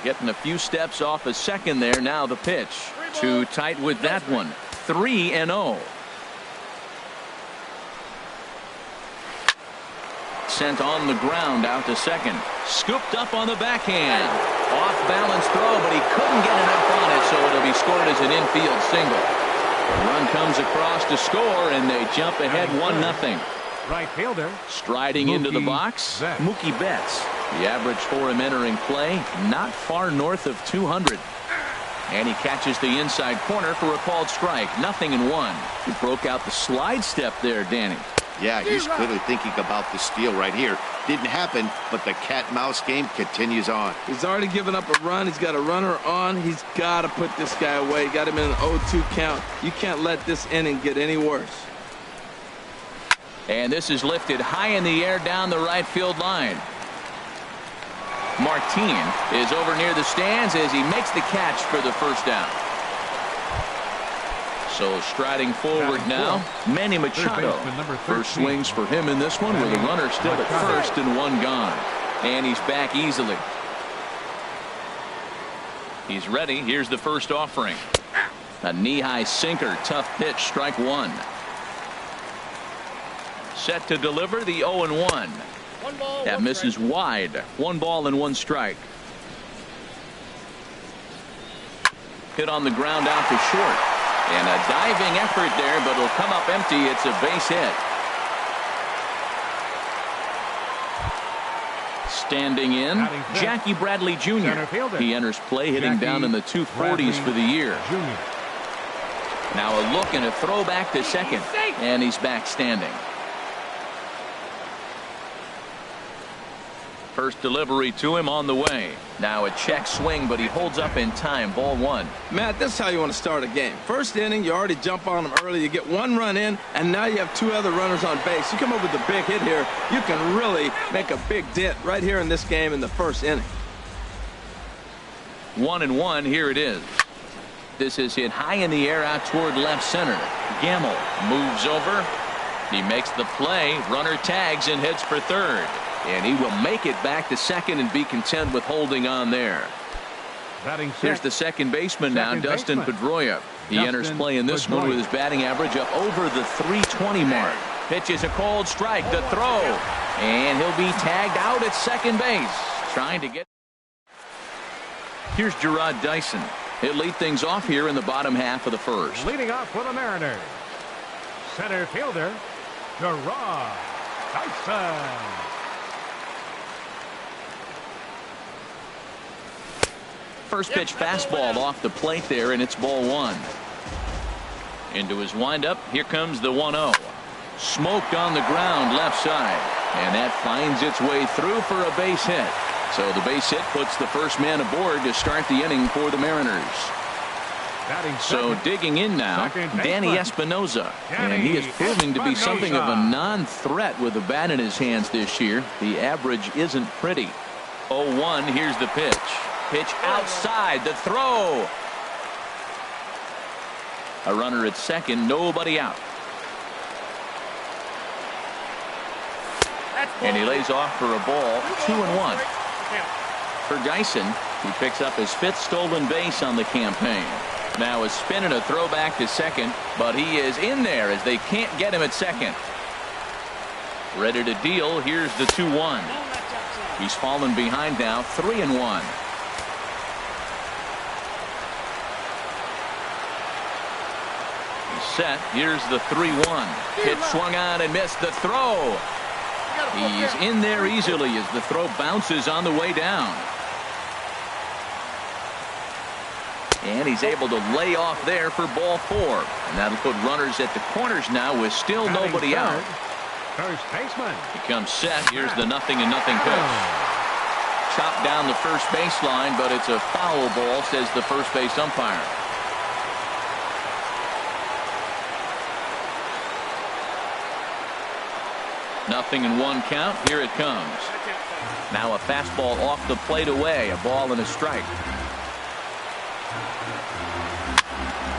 Getting a few steps off a second there. Now the pitch. Too tight with that one. 3-0. Sent on the ground out to second. Scooped up on the backhand. Off balance throw, but he couldn't get enough on it, so it'll be scored as an infield single. The run comes across to score, and they jump ahead 1-0. Right fielder. Striding into the box, Mookie Betts. The average for him entering play, not far north of 200. And he catches the inside corner for a called strike. 0-1. He broke out the slide step there, Danny. Yeah, he's clearly thinking about the steal right here. Didn't happen, but the cat-mouse game continues on. He's already given up a run. He's got a runner on. He's got to put this guy away. Got him in an 0-2 count. You can't let this inning get any worse. And this is lifted high in the air down the right field line. Martin is over near the stands as he makes the catch for the first down. So striding forward now, Manny Machado. First swings for him in this one with a runner still at first and 1 gone. And he's back easily. He's ready. Here's the first offering. A knee-high sinker. Tough pitch. Strike 1. Set to deliver the 0-1. That misses wide. 1 ball and 1 strike. Hit on the ground out to short. And a diving effort there, but it'll come up empty. It's a base hit. Standing in, Jackie Bradley Jr. He enters play hitting down in the 240s for the year. Now a look and a throw back to second. And he's back standing. First delivery to him on the way. Now a check swing, but he holds up in time. Ball 1. Matt, this is how you want to start a game. First inning, you already jump on them early. You get 1 run in, and now you have 2 other runners on base. You come up with a big hit here. You can really make a big dent right here in this game in the first inning. 1-1. Here it is. This is hit high in the air out toward left center. Gamble moves over. He makes the play. Runner tags and hits for third. And he will make it back to second and be content with holding on there. Here's the second baseman now, Dustin Pedroia. He enters play in this one with his batting average up over the 320 mark. Pitches a cold strike, the throw. And he'll be tagged out at second base. Trying to get. Here's Gerard Dyson. He'll lead things off here in the bottom half of the first. Leading off for the Mariners, center fielder, Gerard Dyson. First pitch fastball off the plate there, and it's ball 1. Into his windup. Here comes the 1-0. Smoked on the ground left side. And that finds its way through for a base hit. So the base hit puts the first man aboard to start the inning for the Mariners. So digging in now, Danny Espinosa. And he is proving to be something of a non-threat with the bat in his hands this year. The average isn't pretty. 0-1, here's the pitch. Pitch outside, the throw. A runner at second, nobody out. And he lays off for a ball, 2-1. For Dyson, he picks up his 5th stolen base on the campaign. Now a spin and a throw back to second, but he is in there as they can't get him at second. Ready to deal. Here's the 2-1. He's fallen behind now, 3-1. He's set. Here's the 3-1. Pitch swung on and missed. The throw. He's in there easily as the throw bounces on the way down. And he's able to lay off there for ball 4. And that'll put runners at the corners now with still nobody out. First baseman. He comes set. Here's the 0-0 pitch. Chopped down the first baseline, but it's a foul ball, says the first base umpire. Nothing in 1 count. Here it comes. Now a fastball off the plate away. A ball and a strike.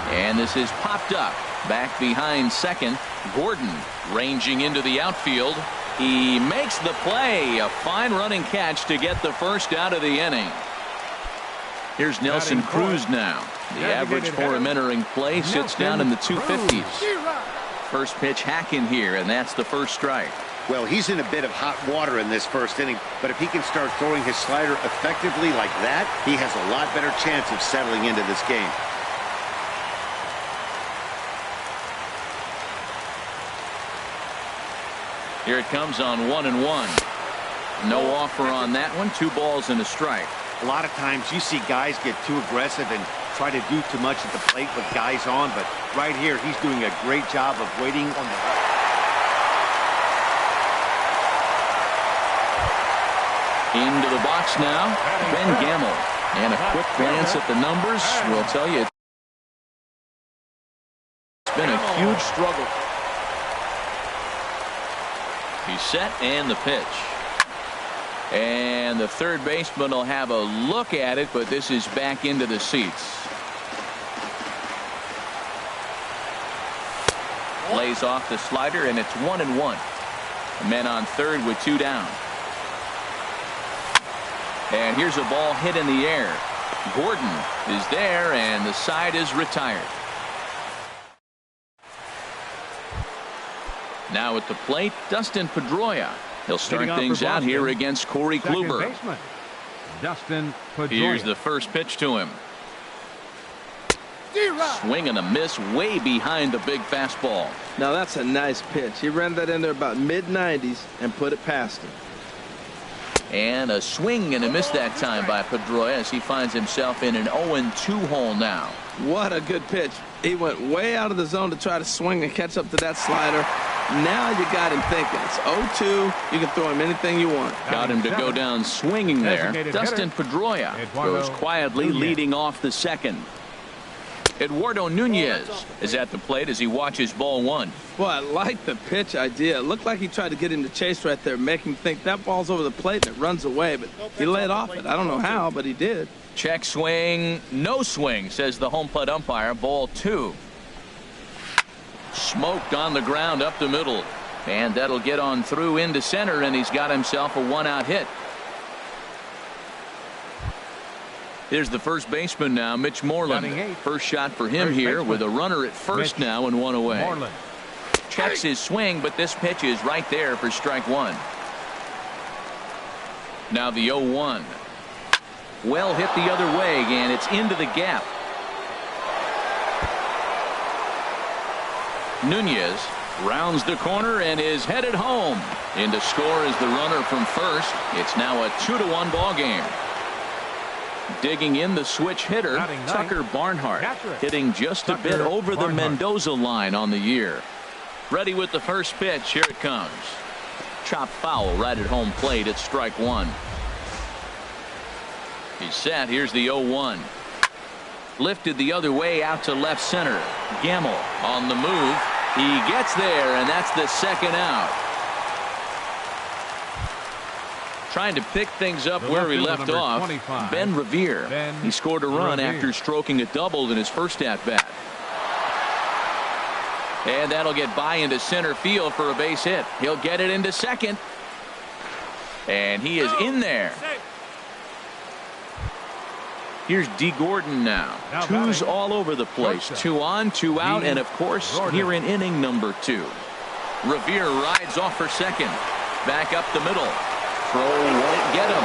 And this is popped up. Back behind second. Gordon ranging into the outfield. He makes the play. A fine running catch to get the first out of the inning. Here's Nelson Cruz now. The average for him entering play sits down in the 250s. First pitch hacking here, and that's the first strike. Well, he's in a bit of hot water in this first inning, but if he can start throwing his slider effectively like that, he has a lot better chance of settling into this game. Here it comes on 1-1. No offer on that one. 2 balls and a strike. A lot of times you see guys get too aggressive and try to do too much at the plate with guys on, but right here he's doing a great job of waiting on the... Into the box now, Ben Gamble. And a quick glance at the numbers will tell you it's been a huge struggle. He's set, and the pitch. And the third baseman will have a look at it, but this is back into the seats. Lays off the slider, and it's 1-1. Men on third with 2 down. And here's a ball hit in the air. Gordon is there, and the side is retired. Now at the plate, Dustin Pedroia. He'll start things out here against Corey Kluber. Dustin Pedroia. Here's the first pitch to him. Swing and a miss way behind the big fastball. Now that's a nice pitch. He ran that in there about mid-90s and put it past him. And a swing and a miss that time by Pedroia as he finds himself in an 0-2 hole now. What a good pitch. He went way out of the zone to try to swing and catch up to that slider. Now you got him thinking. It's 0-2. You can throw him anything you want. Got him to go down swinging there. Dustin Pedroia goes quietly leading off the second. Eduardo Nunez is at the plate as he watches ball 1. Boy, I like the pitch idea. It looked like he tried to get him to chase right there, make him think that ball's over the plate and it runs away, but he laid off it. I don't know how, but he did. Check swing, no swing, says the home plate umpire. Ball 2. Smoked on the ground up the middle. And that'll get on through into center, and he's got himself a 1-out hit. Here's the first baseman now, Mitch Moreland. First shot for him here with a runner at first now and 1 away. Checks his swing, but this pitch is right there for strike 1. Now the 0-1. Well hit the other way, and it's into the gap. Nunez rounds the corner and is headed home. In to score is the runner from first. It's now a 2-1 ball game. Digging in the switch hitter, Tucker Barnhart, hitting just a bit over the Mendoza line on the year. Ready with the first pitch. Here it comes. Chopped foul right at home plate. It's strike 1. He's set. Here's the 0-1. Lifted the other way out to left center. Gamble on the move. He gets there, and that's the second out. Trying to pick things up where he left off. Ben Revere. He scored a run after stroking a double in his first at-bat. And that'll get by into center field for a base hit. He'll get it into second. And he is in there. Here's D. Gordon now. Twos all over the place. 2 on, 2 out, and of course, here in inning number 2. Revere rides off for second. Back up the middle. Throw won't get him.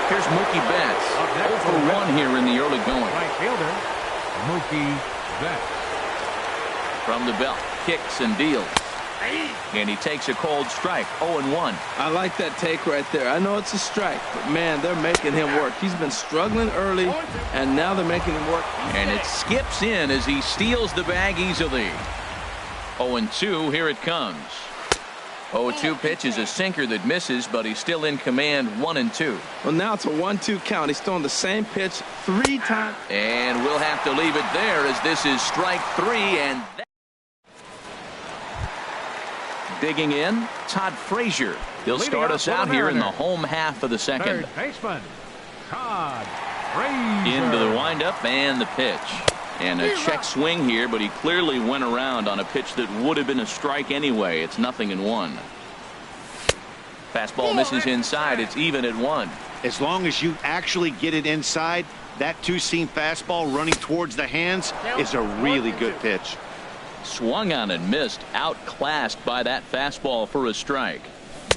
Here's Mookie Betts. 0 for 1 here in the early going. Right fielder, Mookie Betts. From the belt, kicks and deals. And he takes a cold strike. 0-1. I like that take right there. I know it's a strike, but man, they're making him work. He's been struggling early, and now they're making him work. And it skips in as he steals the bag easily. 0-2. Here it comes. 0-2 pitch is a sinker that misses, but he's still in command. 1-2. Well, now it's a 1-2 count. He's throwing the same pitch 3 times. And we'll have to leave it there as this is strike 3. And digging in, Todd Frazier. He'll start us out here in the home half of the second. Third baseman, Todd Frazier. Into the windup and the pitch. And a check swing here, but he clearly went around on a pitch that would have been a strike anyway. It's 0-1. Fastball misses inside. It's even at 1. As long as you actually get it inside, that two-seam fastball running towards the hands is a really good pitch. Swung on and missed, outclassed by that fastball for a strike.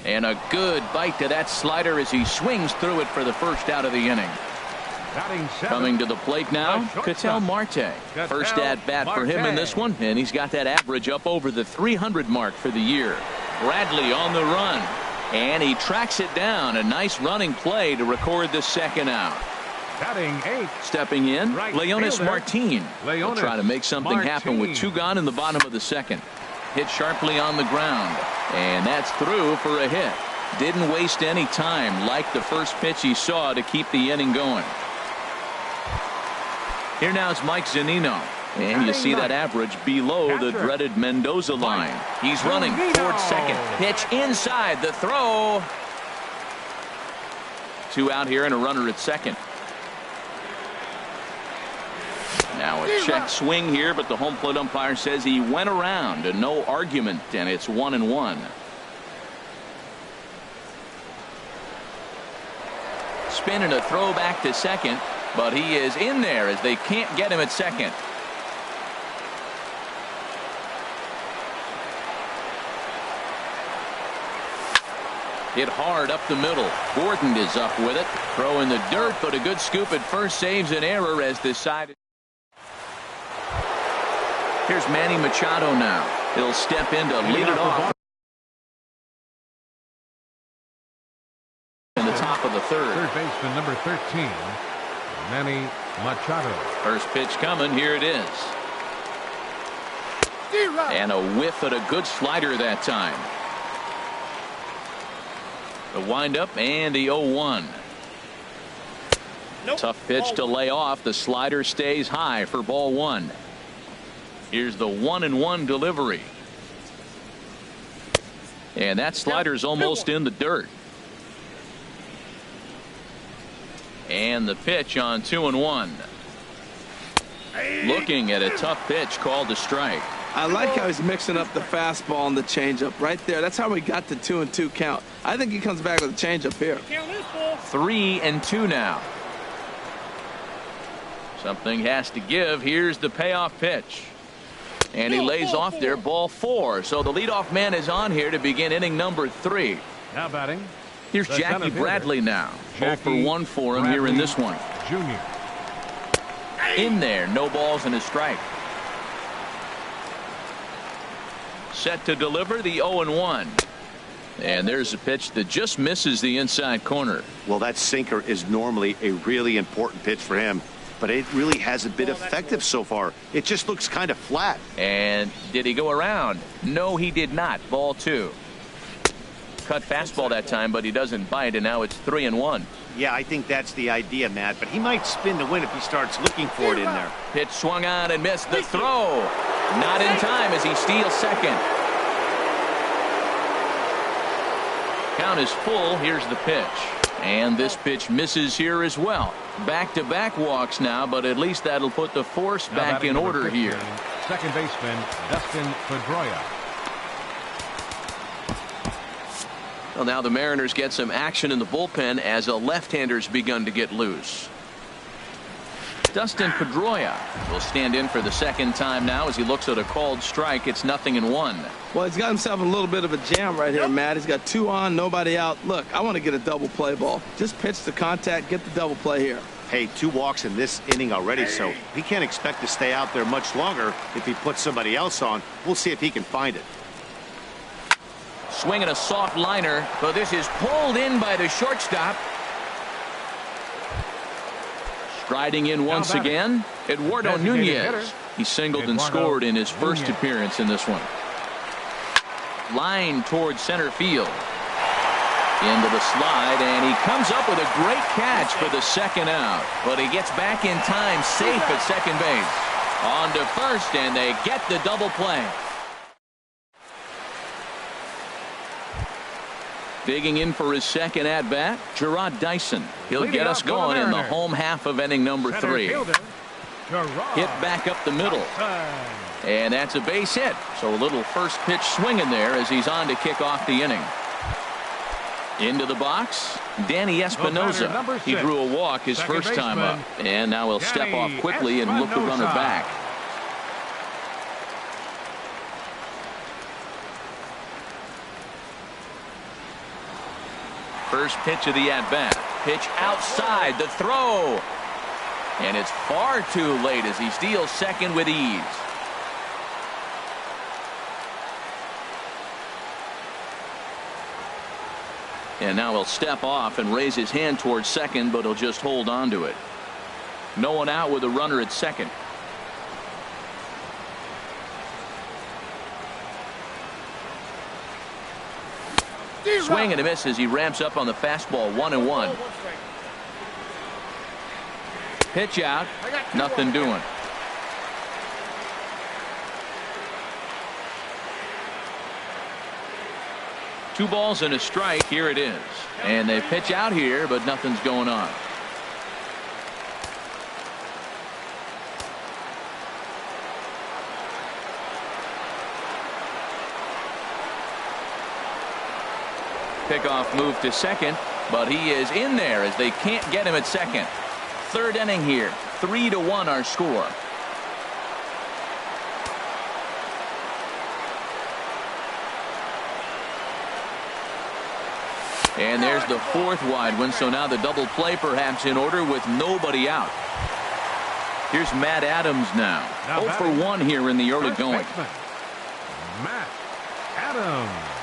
And a good bite to that slider as he swings through it for the first out of the inning. Coming to the plate now, Ketel Marte. First at bat for him in this one, and he's got that average up over the 300 mark for the year. Bradley on the run, and he tracks it down. A nice running play to record the second out. Batting 8th. Stepping in, Leonis Martin. He'll try to make something happen with 2 gone in the bottom of the second. Hit sharply on the ground, and that's through for a hit. Didn't waste any time like the first pitch he saw to keep the inning going. Here now is Mike Zunino, and you see that average below the dreaded Mendoza line. He's running towards second. Pitch inside, the throw. 2 out here and a runner at second. Now a check swing here, but the home plate umpire says he went around and no argument, and it's 1-1. Spin and a throw back to second, but he is in there as they can't get him at second. Hit hard up the middle. Gordon is up with it. Throw in the dirt, but a good scoop at first saves an error as the side. Here's Manny Machado now. He'll step in to lead it off in the top of the third. Third baseman number 13, Manny Machado. First pitch coming. Here it is. And a whiff at a good slider that time. The windup and the 0-1. Tough pitch to lay off. The slider stays high for ball 1. Here's the 1-1 delivery. And that slider's almost in the dirt. And the pitch on 2-1. Looking at a tough pitch called a strike. I like how he's mixing up the fastball and the changeup right there. That's how we got the 2-2 count. I think he comes back with a changeup here. 3-2 now. Something has to give. Here's the payoff pitch. And he lays off there, ball 4. So the leadoff man is on here to begin inning number 3. Now batting. Here's Jackie Bradley now. 0 for 1 for him here in this one. Junior. In there, no balls and a strike. Set to deliver the 0-1. And there's a pitch that just misses the inside corner. Well, that sinker is normally a really important pitch for him. but it really hasn't been effective so far. It just looks kind of flat. And did he go around? No, he did not. Ball 2. Cut fastball that time, but he doesn't bite, and now it's 3-1. Yeah, I think that's the idea, Matt, but he might spin to win if he starts looking for it in there. Pitch swung on and missed. The throw. Not in time as he steals second. Count is full. Here's the pitch. And this pitch misses here as well. Back-to-back walks now, but at least that'll put the force back in order 15, here. Second baseman, Dustin Pedroia. Well, now the Mariners get some action in the bullpen as a left-hander's begun to get loose. Dustin Pedroia will stand in for the second time now as he looks at a called strike. It's 0-1. Well, he's got himself a little bit of a jam right here, Matt. He's got 2 on, nobody out. Look, I want to get a double play ball. Just pitch the contact, get the double play here. Hey, 2 walks in this inning already, so he can't expect to stay out there much longer if he puts somebody else on. We'll see if he can find it. Swinging a soft liner, but this is pulled in by the shortstop. Striding in once again, Eduardo Nunez. He singled and scored in his first appearance in this one. Line towards center field. Into the slide, and he comes up with a great catch for the second out. But he gets back in time, safe at second base. On to first, and they get the double play. Digging in for his second at-bat, Gerard Dyson. He'll get us going in the home half of inning number 3. Hit back up the middle. And that's a base hit. So a little first pitch swinging there as he's on to kick off the inning. Into the box, Danny Espinoza. He drew a walk his first time up. And now he'll step off quickly and look the runner back. First pitch of the at-bat. Pitch outside, the throw. And it's far too late as he steals second with ease. And now he'll step off and raise his hand towards second, but he'll just hold on to it. No one out with a runner at second. Swing and a miss as he ramps up on the fastball. 1-1. Pitch out. Nothing doing. Two balls and a strike. Here it is. And they pitch out here, but nothing's going on. Pickoff move to second, but he is in there as they can't get him at second. Third inning here. 3-1 our score. And there's the fourth wide one, so now the double play perhaps in order with nobody out. Here's Matt Adams now. 0 for 1 here in the early going. Matt Adams.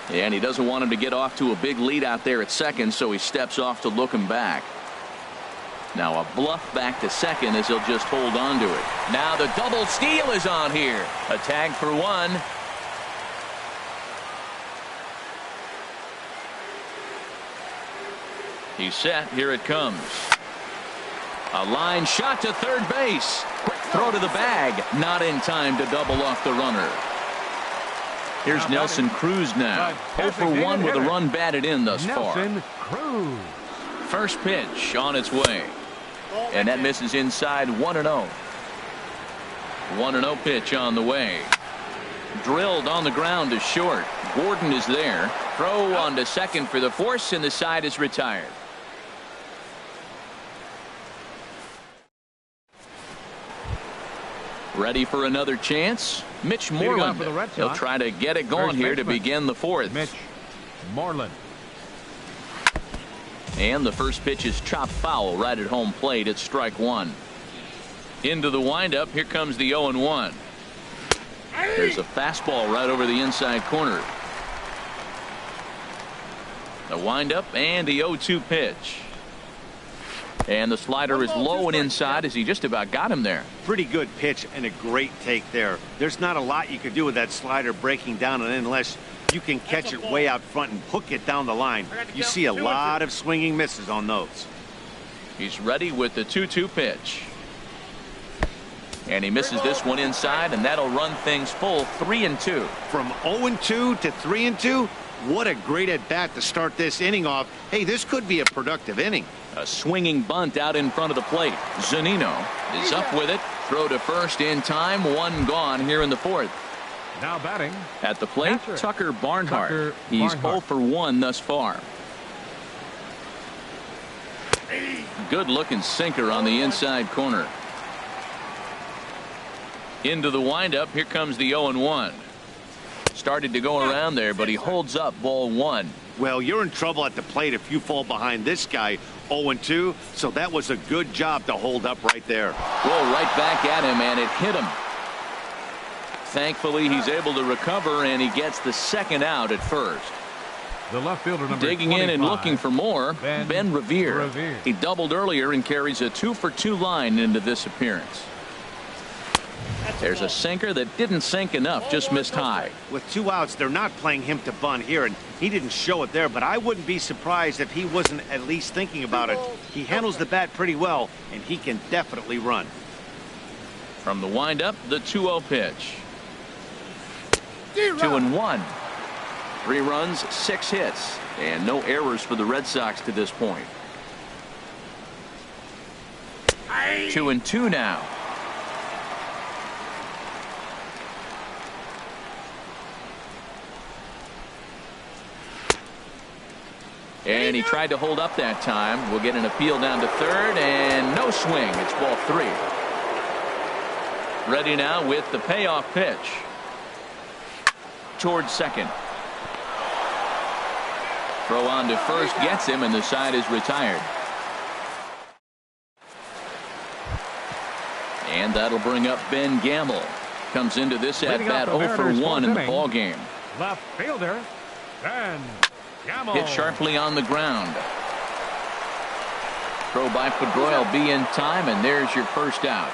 And he doesn't want him to get off to a big lead out there at second, so he steps off to look him back. Now a bluff back to second as he'll just hold on to it. Now the double steal is on here. A tag for 1. He's set. Here it comes. A line shot to third base. Quick throw to the bag. Not in time to double off the runner. Here's Nelson Cruz now. 0 for 1 with a run batted in thus far. Nelson Cruz. First pitch on its way. And that misses inside. 1-0. 1-0 pitch on the way. Drilled on the ground to short. Gordon is there. Throw on to second for the force, and the side is retired. Ready for another chance? Mitch Moreland. He'll try to get it going here to begin the fourth. Mitch Moreland. And the first pitch is chopped foul right at home plate. It's strike 1. Into the windup. Here comes the 0-1. There's a fastball right over the inside corner. The windup and the 0-2 pitch. And the slider is low and inside as he just about got him there. Pretty good pitch and a great take there. There's not a lot you can do with that slider breaking down and unless you can catch it way out front and hook it down the line. You see a lot of swinging misses on those. He's ready with the 2-2 pitch. And he misses this one inside, and that'll run things full 3-2. From 0-2 to 3-2, what a great at-bat to start this inning off. Hey, this could be a productive inning. A swinging bunt out in front of the plate. Zunino is up with it. Throw to first in time. One gone here in the fourth. Now batting at the plate, Tucker Barnhart. He's 0 for 1 thus far. Good looking sinker on the inside corner. Into the windup. Here comes the 0-1. Started to go around there, but he holds up ball 1. Well, you're in trouble at the plate if you fall behind this guy 0-2, so that was a good job to hold up right there. Well, right back at him, and it hit him. Thankfully, he's able to recover, and he gets the second out at first. The left fielder, number digging 25, in and looking for more, Ben Revere. He doubled earlier and carries a 2 for 2 line into this appearance. There's a sinker that didn't sink enough, just missed high. With 2 outs, they're not playing him to bunt here, and he didn't show it there, but I wouldn't be surprised if he wasn't at least thinking about it. He handles the bat pretty well, and he can definitely run. From the windup, the 2-0 pitch. 2-1. 3 runs, 6 hits, and no errors for the Red Sox to this point. 2-2 now. And he tried to hold up that time. We'll get an appeal down to third, and no swing. It's ball 3. Ready now with the payoff pitch. Towards second. Throw on to first gets him, and the side is retired. And that'll bring up Ben Gamble. Comes into this at-bat 0 for 1 in the ball game. Left fielder, Ben Gamble. Hit sharply on the ground. Throw by Pedroia will be in time, and there's your first out.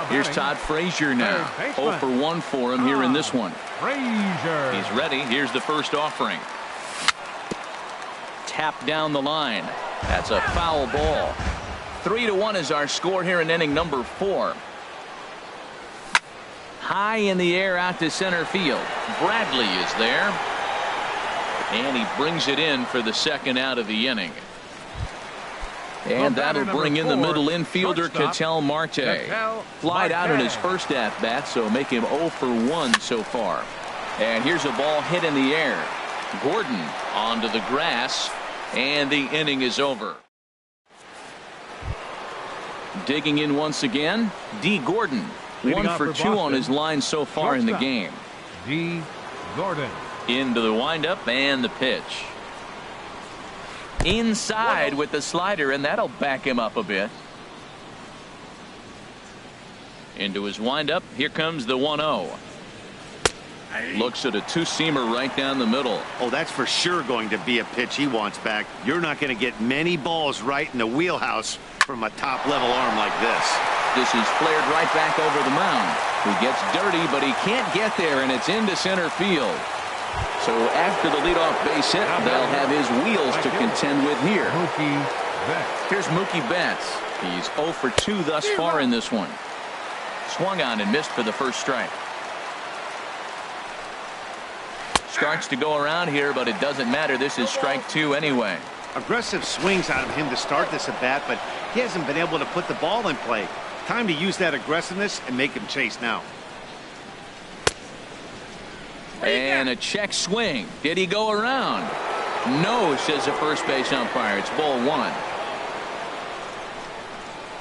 Here's Todd Frazier now. 0 for 1 for him here in this one. Frazier. He's ready. Here's the first offering. Tap down the line. That's a foul ball. 3-1 is our score here in inning number 4. High in the air out to center field. Bradley is there. And he brings it in for the second out of the inning. And that'll bring in the middle infielder, Ketel Marte. Flied out in his first at-bat, so make him 0 for 1 so far. And here's a ball hit in the air. Gordon onto the grass, and the inning is over. Digging in once again, D. Gordon. 1 for 2 on his line so far in the game. D. Gordon. Into the windup and the pitch. Inside with the slider, and that'll back him up a bit. Into his windup. Here comes the 1-0. Looks at a two-seamer right down the middle. Oh, that's for sure going to be a pitch he wants back. You're not going to get many balls right in the wheelhouse from a top-level arm like this. This is flared right back over the mound. He gets dirty, but he can't get there, and it's into center field. So after the leadoff base hit, they'll have his wheels to contend with here. Here's Mookie Betts. He's 0 for 2 thus far in this one. Swung on and missed for the first strike. Starts to go around here, but it doesn't matter. This is strike 2 anyway. Aggressive swings out of him to start this at bat, but he hasn't been able to put the ball in play. Time to use that aggressiveness and make him chase now. And a check swing. Did he go around? No, says the first base umpire. It's ball 1.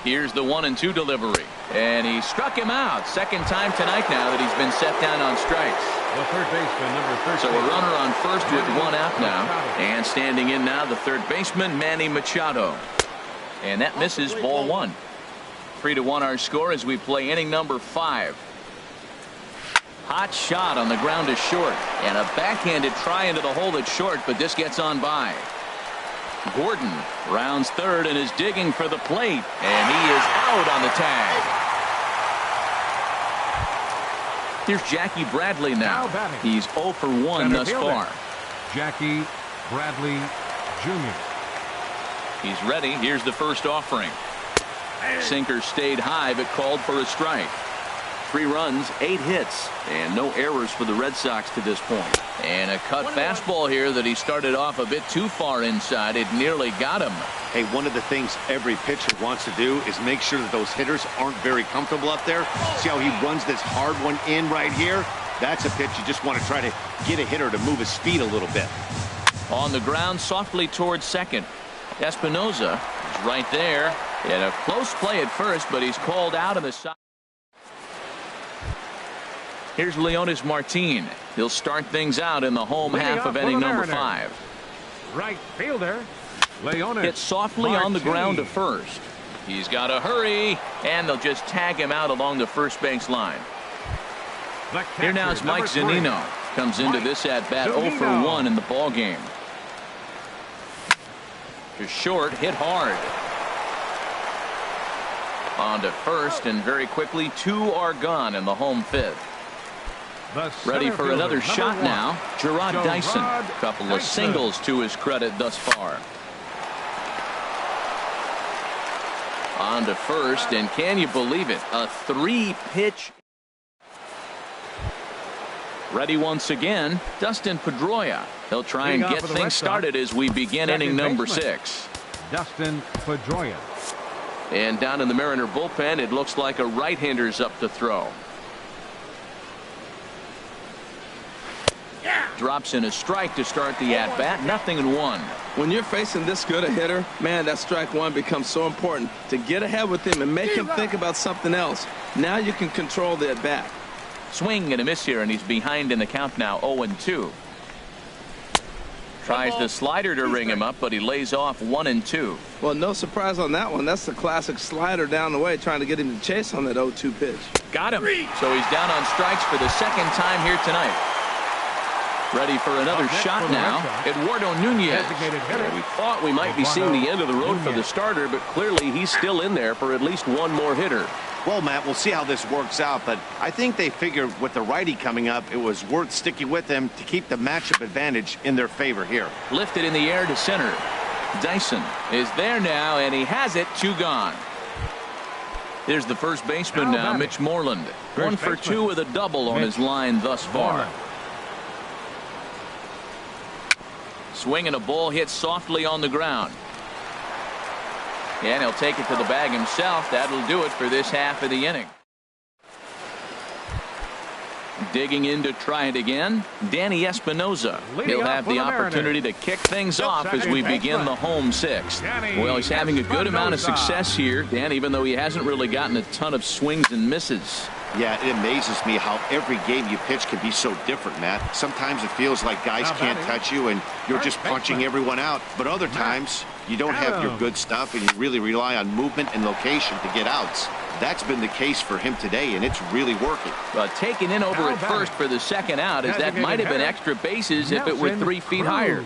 Here's the 1-2 delivery. And he struck him out. Second time tonight now that he's been set down on strikes. The third baseman, number 13. So a runner on first with 1 out now. And standing in now, the third baseman, Manny Machado. And that misses, ball 1. 3-1 our score as we play inning number 5. Hot shot on the ground to short. And a backhanded try into the hole at short, but this gets on by. Gordon rounds third and is digging for the plate, and he is out on the tag. Here's Jackie Bradley now. He's 0 for 1 thus far. Jackie Bradley Jr. He's ready. Here's the first offering. Sinker stayed high but called for a strike. 3 runs, 8 hits, and no errors for the Red Sox to this point. And a cut fastball here that he started off a bit too far inside. It nearly got him. Hey, one of the things every pitcher wants to do is make sure that those hitters aren't very comfortable up there. See how he runs this hard one in right here? That's a pitch you just want to try to get a hitter to move his feet a little bit. On the ground, softly towards second. Espinoza is right there. In a close play at first, but he's called out of the side. Here's Leonis Martin. He'll start things out in the home half of inning number 5. Right fielder, Leonis Hit softly Martin. on the ground to first. He's got to hurry, and they'll just tag him out along the first base line. Here now is Mike Zunino. Comes into this at bat 0 for 1 in the ball game. To short, hit hard. On to first, and very quickly 2 are gone in the home 5th. Ready for another shot now. Gerard Dyson. Couple of singles to his credit thus far. On to first, and can you believe it? A 3-pitch. Ready once again, Dustin Pedroia. He'll try and get things started as we begin inning number 6. Dustin Pedroia. And down in the Mariner bullpen, it looks like a right-hander's up to throw. Drops in a strike to start the at-bat. 0-1. When you're facing this good a hitter, man, that strike one becomes so important to get ahead with him and make him think about something else. Now you can control the at-bat. Swing and a miss here, and he's behind in the count now, 0-2. Tries the slider to ring him up, but he lays off 1-2. Well, no surprise on that one. That's the classic slider down the way, trying to get him to chase on that 0-2 pitch. Got him. So he's down on strikes for the second time here tonight. Ready for another shot now. Eduardo Nunez. Yeah, we thought we might be seeing the end of the road for the starter, but clearly he's still in there for at least one more hitter. Well, Matt, we'll see how this works out, but I think they figured with the righty coming up, it was worth sticking with him to keep the matchup advantage in their favor here. Lifted in the air to center. Dyson is there now, and he has it. 2 gone. There's the first baseman now, Mitch Moreland. 1 for 2 with a double on his line thus far. Swing and a ball hit softly on the ground. And he'll take it to the bag himself. That'll do it for this half of the inning. Digging in to try it again, Danny Espinoza. He'll have the opportunity to kick things off as we begin the home 6th. Well, he's having a good amount of success here, Dan, even though he hasn't really gotten a ton of swings and misses. Yeah, it amazes me how every game you pitch can be so different, Matt. Sometimes it feels like guys can't touch you and you're just punching everyone out. But other times you don't have your good stuff and you really rely on movement and location to get outs. That's been the case for him today, and it's really working. But taken in over at first for the second out, as that might have been extra bases if it were 3 feet higher.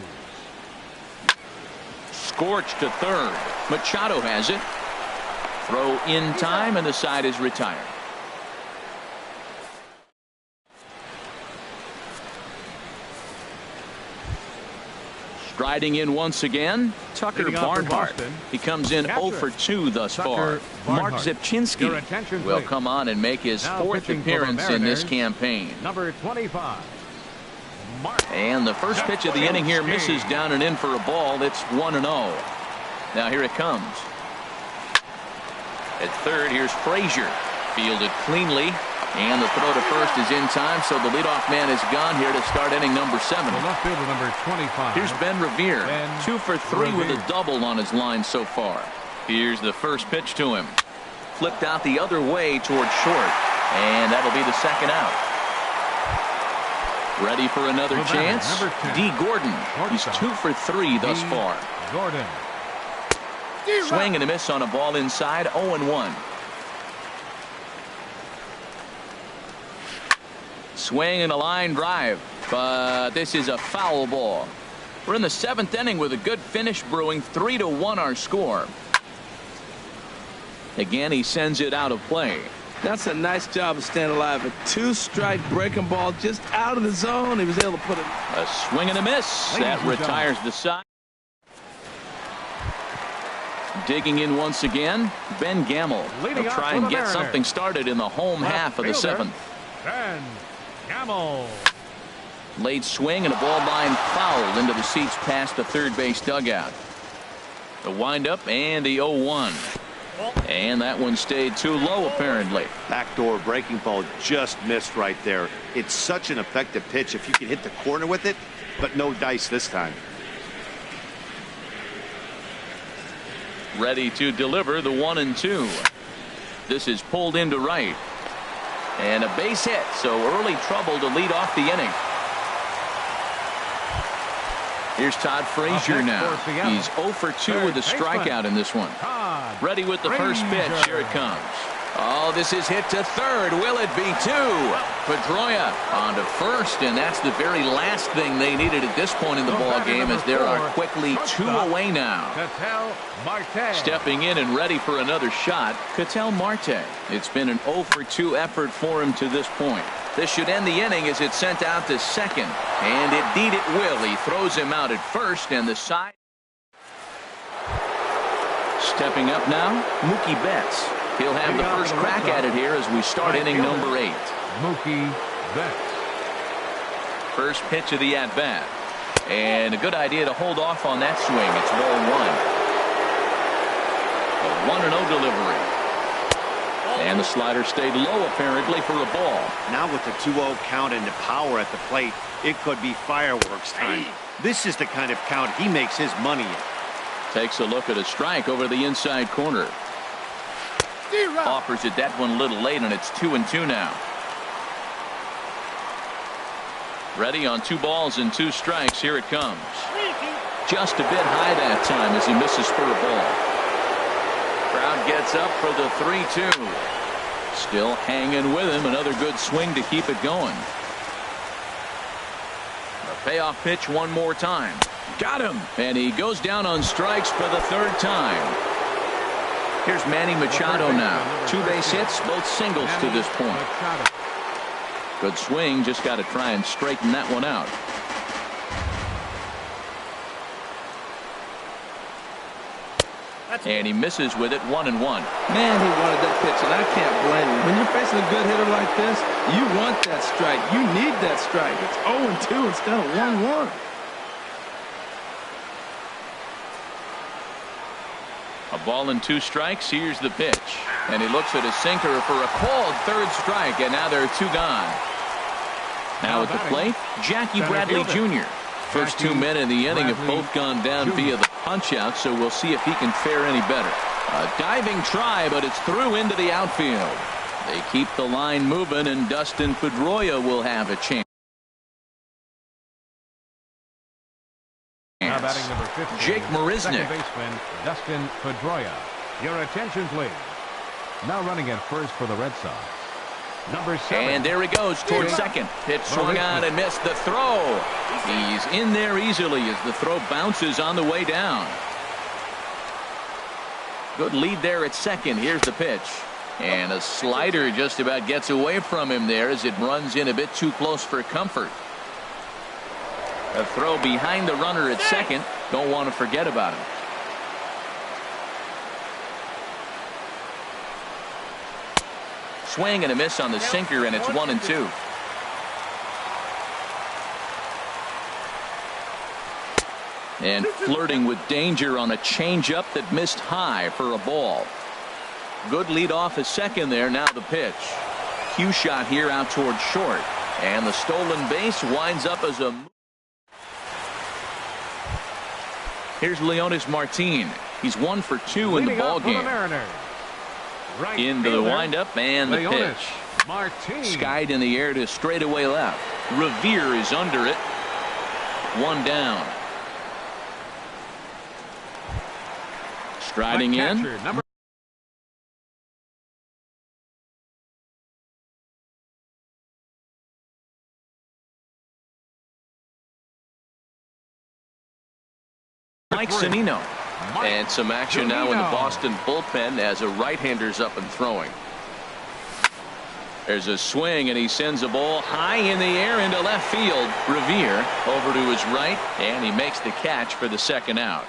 Scorched to third. Machado has it. Throw in time, and the side is retired. Striding in once again, Tucker Barnhart. He comes in 0 for 2 thus far. Mark Zepchinski will come on and make his 4th appearance in this campaign. Number 25. And the first pitch of the inning here misses down and in for a ball. It's 1-0. Now here it comes. At third, here's Frazier. Fielded cleanly. And the throw to first is in time, so the leadoff man is gone here to start inning number 7. The left fielder, number 25. Here's Ben Revere. 2 for 3 with a double on his line so far. Here's the first pitch to him. Flipped out the other way towards short. And that'll be the second out. Ready for another chance? D. Gordon. He's 2 for 3 thus far. Gordon. Swing and a miss on a ball inside. 0-1. Swing and a line drive, but this is a foul ball. We're in the 7th inning with a good finish brewing. 3-1 our score. Again, he sends it out of play. That's a nice job of staying alive. A 2-strike breaking ball just out of the zone. He was able to put it. A swing and a miss. That retires the side. Digging in once again, Ben Gamble. He'll try and get something started in the home half of the 7th. Ben Gamble. Late swing and a ball line foul into the seats past the third base dugout. The windup and the 0-1. And that one stayed too low, apparently. Backdoor breaking ball just missed right there. It's such an effective pitch if you can hit the corner with it, but no dice this time. Ready to deliver the 1-2. This is pulled into right. And a base hit, so early trouble to lead off the inning. Here's Todd Frazier now. He's 0 for 2 with a strikeout in this one. Ready with the first pitch. Here it comes. Oh, this is hit to third. Will it be 2? Pedroia on to first, and that's the very last thing they needed at this point in the ball game, as there are quickly 2 away now. Stepping in and ready for another shot, Ketel Marte. It's been an 0 for 2 effort for him to this point. This should end the inning as it's sent out to second, and indeed it will. He throws him out at first, and the side. Stepping up now, Mookie Betts. He'll have the first crack at it here as we start inning number 8. Mookie Betts. First pitch of the at-bat. And a good idea to hold off on that swing. It's ball 1. A 1-0 delivery. And the slider stayed low, apparently, for a ball. Now with the 2-0 count and the power at the plate, it could be fireworks time. This is the kind of count he makes his money in. Takes a look at a strike over the inside corner. Offers it that one a little late, and it's 2-2 now. Ready on 2 balls and 2 strikes. Here it comes. Just a bit high that time as he misses for a ball. Crowd gets up for the 3-2. Still hanging with him. Another good swing to keep it going. A payoff pitch one more time. Got him. And he goes down on strikes for the 3rd time. Here's Manny Machado now. 2 base hits, both singles to this point. Good swing, just got to try and straighten that one out. And he misses with it. 1-1. Man, he wanted that pitch, and I can't blame him. When you're facing a good hitter like this, you want that strike. You need that strike. It's 0-2 instead of 1-1. A ball and 2 strikes. Here's the pitch. And he looks at his sinker for a called 3rd strike, and now there are 2 gone. Now at the plate, Jackie Bradley Jr. First 2 men in the inning have both gone down via the punch-out, so we'll see if he can fare any better. A diving try, but it's through into the outfield. They keep the line moving, and Dustin Pedroia will have a chance. Now batting number 15, Jake Marisnick. second baseman Dustin Pedroia. Your attention, please. Now running at first for the Red Sox, number 7. And there he goes towards second. Pitch swung on and missed the throw. He's in there easily as the throw bounces on the way down. Good lead there at second. Here's the pitch. And a slider just about gets away from him there as it runs in a bit too close for comfort. A throw behind the runner at second. Don't want to forget about him. Swing and a miss on the sinker, and it's 1-2. And flirting with danger on a changeup that missed high for a ball. Good lead off at second there. Now the pitch. Cue shot here out towards short. And the stolen base winds up as a... Here's Leonis Martin. He's 1 for 2 in the ball game. Right into the windup and the Leonis pitch. Martin. Skied in the air to straightaway left. Revere is under it. 1 down. Striding in. Mike Zunino. And some action now in the Boston bullpen as a right-hander's up and throwing. There's a swing, and he sends a ball high in the air into left field. Revere over to his right, and he makes the catch for the second out.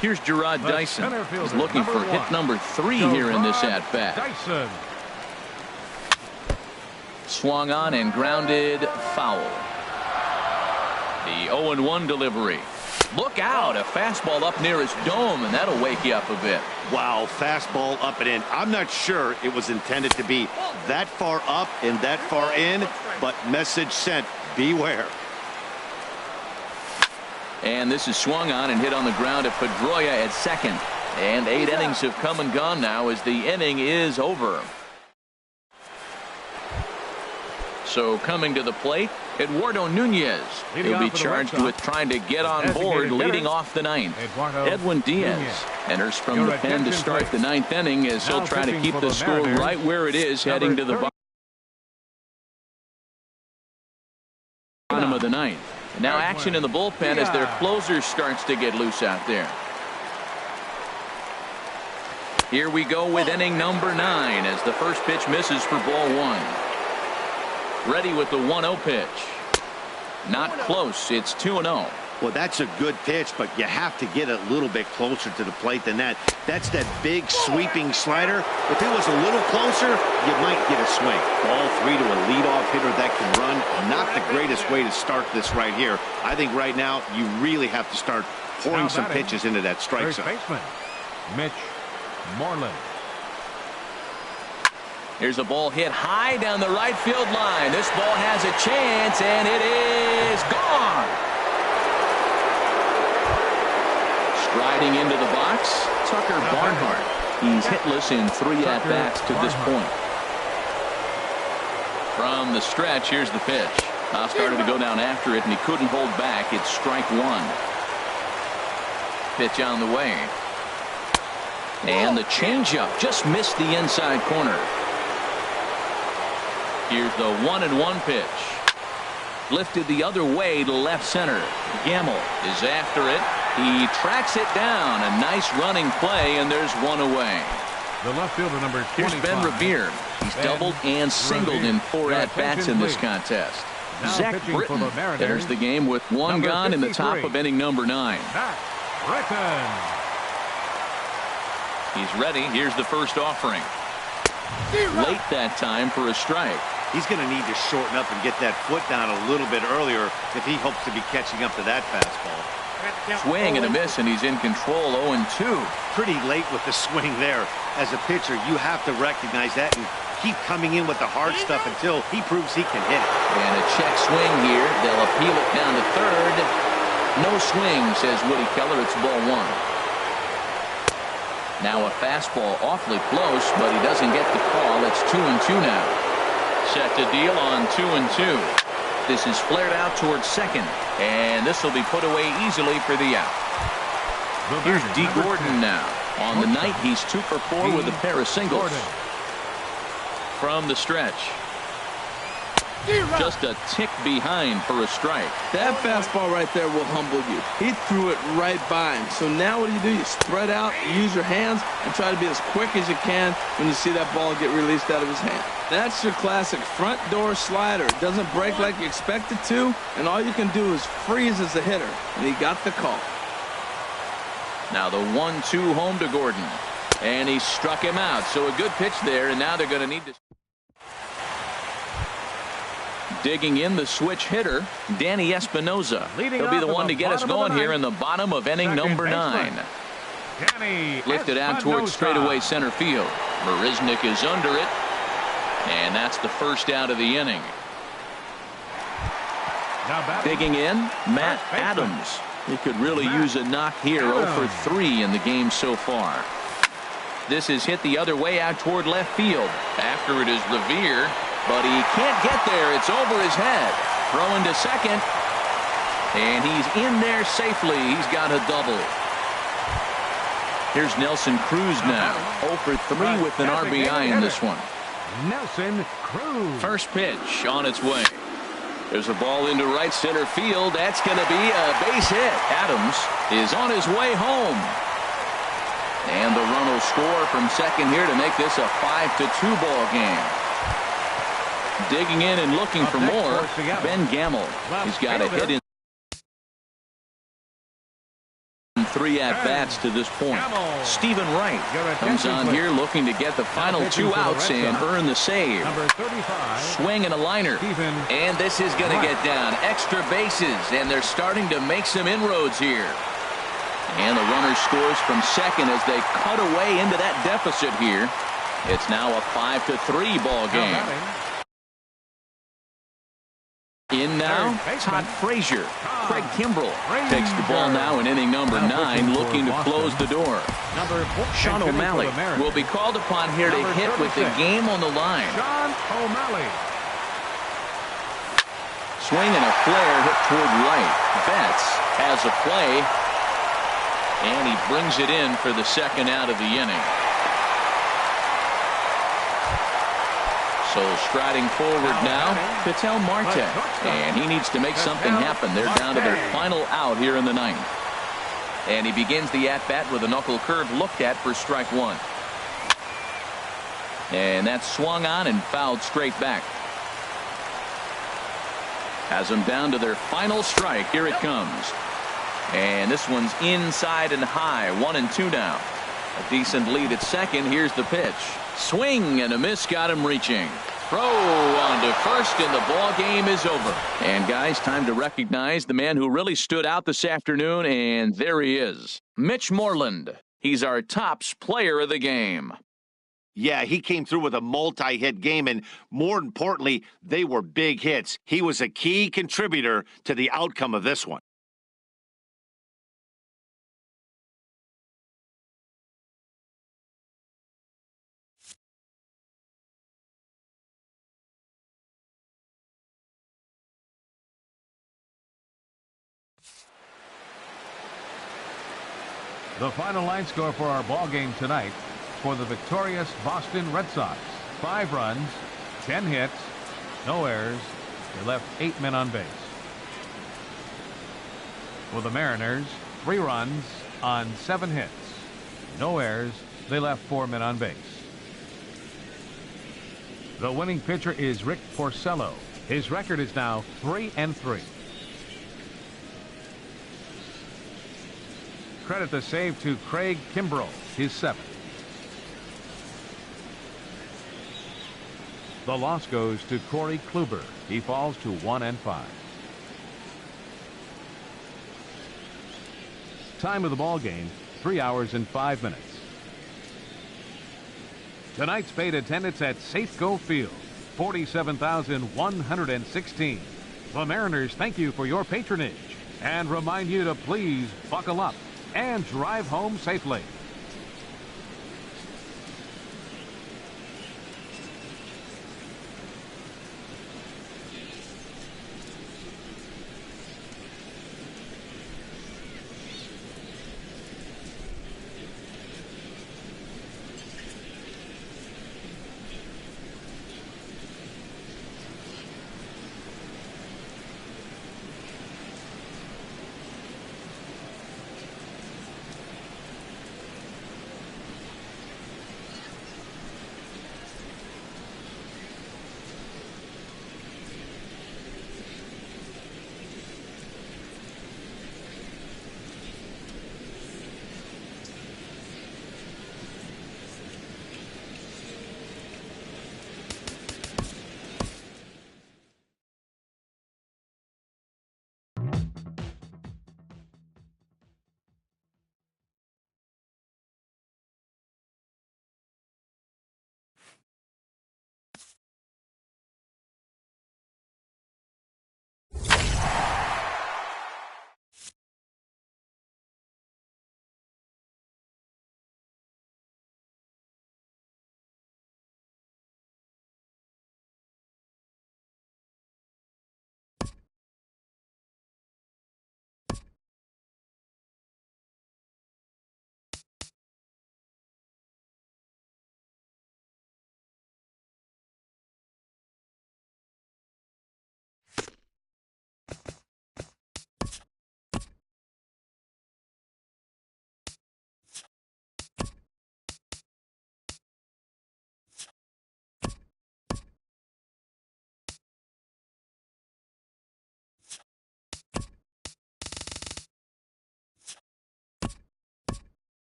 Here's Gerard Dyson. He's looking for hit number 3 here in this at-bat. Dyson. Swung on and grounded foul. The 0-1 delivery. Look out, a fastball up near his dome, and that'll wake you up a bit. Wow, fastball up and in. I'm not sure it was intended to be that far up and that far in, but message sent, beware. And this is swung on and hit on the ground at Pedroia at second. And 8 innings have come and gone now as the inning is over. So coming to the plate, Eduardo Nunez. He'll be charged with trying to get on board leading off the ninth. Edwin Diaz enters from the pen to start the ninth inning as he'll try to keep the score right where it is heading to the bottom of the ninth. Now action in the bullpen as their closer starts to get loose out there. Here we go with inning number 9 as the first pitch misses for ball 1. Ready with the 1-0 pitch. Not close. It's 2-0. Well, that's a good pitch, but you have to get a little bit closer to the plate than that. That's that big sweeping slider. If it was a little closer, you might get a swing. Ball 3 to a leadoff hitter that can run. Not the greatest way to start this right here. I think right now you really have to start pouring some pitches into that strike zone. Baseman, Mitch Moreland. Here's a ball hit high down the right field line. This ball has a chance, and it is gone. Striding into the box, Tucker Barnhart. He's hitless in 3 at-bats to this point. From the stretch, here's the pitch. Started to go down after it, and he couldn't hold back. It's strike 1. Pitch on the way. And the changeup just missed the inside corner. Here's the 1-1 pitch. Lifted the other way to left center. Gamble is after it. He tracks it down. A nice running play, and there's 1 away. The left fielder number 25. Here's Ben Revere. He's doubled and singled in 4 at-bats in this contest. Zach Britton enters the game with 1 gone in the top of inning number 9. Zach Britton. He's ready. Here's the first offering. Late that time for a strike. He's going to need to shorten up and get that foot down a little bit earlier if he hopes to be catching up to that fastball. Swing and a miss, and he's in control. 0-2. Pretty late with the swing there. As a pitcher, you have to recognize that and keep coming in with the hard stuff until he proves he can hit it. And a check swing here. They'll appeal it down to third. No swing, says Woody Keller. It's ball 1. Now a fastball awfully close, but he doesn't get the call. It's 2-2 now. Set to deal on 2-2. This is flared out towards second, and this will be put away easily for the out. Here's D. Gordon now. On the night, he's 2 for 4 with a pair of singles. From the stretch. Just a tick behind for a strike. That fastball right there will humble you. He threw it right by him. So now what do? You spread out, you use your hands, and try to be as quick as you can when you see that ball get released out of his hand. That's your classic front door slider. It doesn't break like you expect it to, and all you can do is freeze as a hitter. And he got the call. Now the 1-2 home to Gordon. And he struck him out. So a good pitch there, and now they're going to need to... Digging in the switch hitter, Danny Espinoza. He'll be the one to get us going here in the bottom of inning number 9. Lifted out towards straightaway center field. Marisnik is under it. And that's the first out of the inning. Digging in, Matt Adams. He could really use a knock here. 0 for 3 in the game so far. This is hit the other way out toward left field. After it is Revere. But he can't get there. It's over his head. Throwing to second. And he's in there safely. He's got a double. Here's Nelson Cruz now. 0 for 3 with an RBI in this one. Nelson Cruz. First pitch on its way. There's a ball into right center field. That's going to be a base hit. Adams is on his way home. And the run will score from second here to make this a 5-2 ball game. Digging in and looking for more, Ben Gamble. He's got a hit in 3 at-bats to this point. Stephen Wright comes on here looking to get the final 2 outs and earn the save. Swing and a liner. And this is going to get down. Extra bases, and they're starting to make some inroads here. And the runner scores from second as they cut away into that deficit here. It's now a 5-3 ball game. In now, Todd Frazier. Craig Kimbrell takes the ball now in inning number 9, looking to close the door. Sean O'Malley will be called upon here to hit with the game on the line. Swing and a flare hit toward right. Betts has a play, and he brings it in for the second out of the inning. So striding forward now, Ketel Marte, and he needs to make something happen. They're down to their final out here in the 9th. And he begins the at-bat with a knuckle curve looked at for strike 1. And that's swung on and fouled straight back. Has them down to their final strike. Here it comes. And this one's inside and high. 1-2 now. A decent lead at second. Here's the pitch. Swing and a miss, got him reaching. Throw on to first, and the ball game is over. And guys, time to recognize the man who really stood out this afternoon, and there he is, Mitch Moreland. He's our tops player of the game. Yeah, he came through with a multi-hit game, and more importantly, they were big hits. He was a key contributor to the outcome of this one. The final line score for our ball game tonight for the victorious Boston Red Sox: 5 runs, 10 hits, no errors. They left 8 men on base. For the Mariners, 3 runs on 7 hits, no errors. They left 4 men on base. The winning pitcher is Rick Porcello. His record is now 3-3. Credit the save to Craig Kimbrell, his 7th. The loss goes to Corey Kluber. He falls to 1-5. Time of the ball game, 3 hours and 5 minutes. Tonight's paid attendance at Safeco Field, 47,116. The Mariners thank you for your patronage and remind you to please buckle up and drive home safely.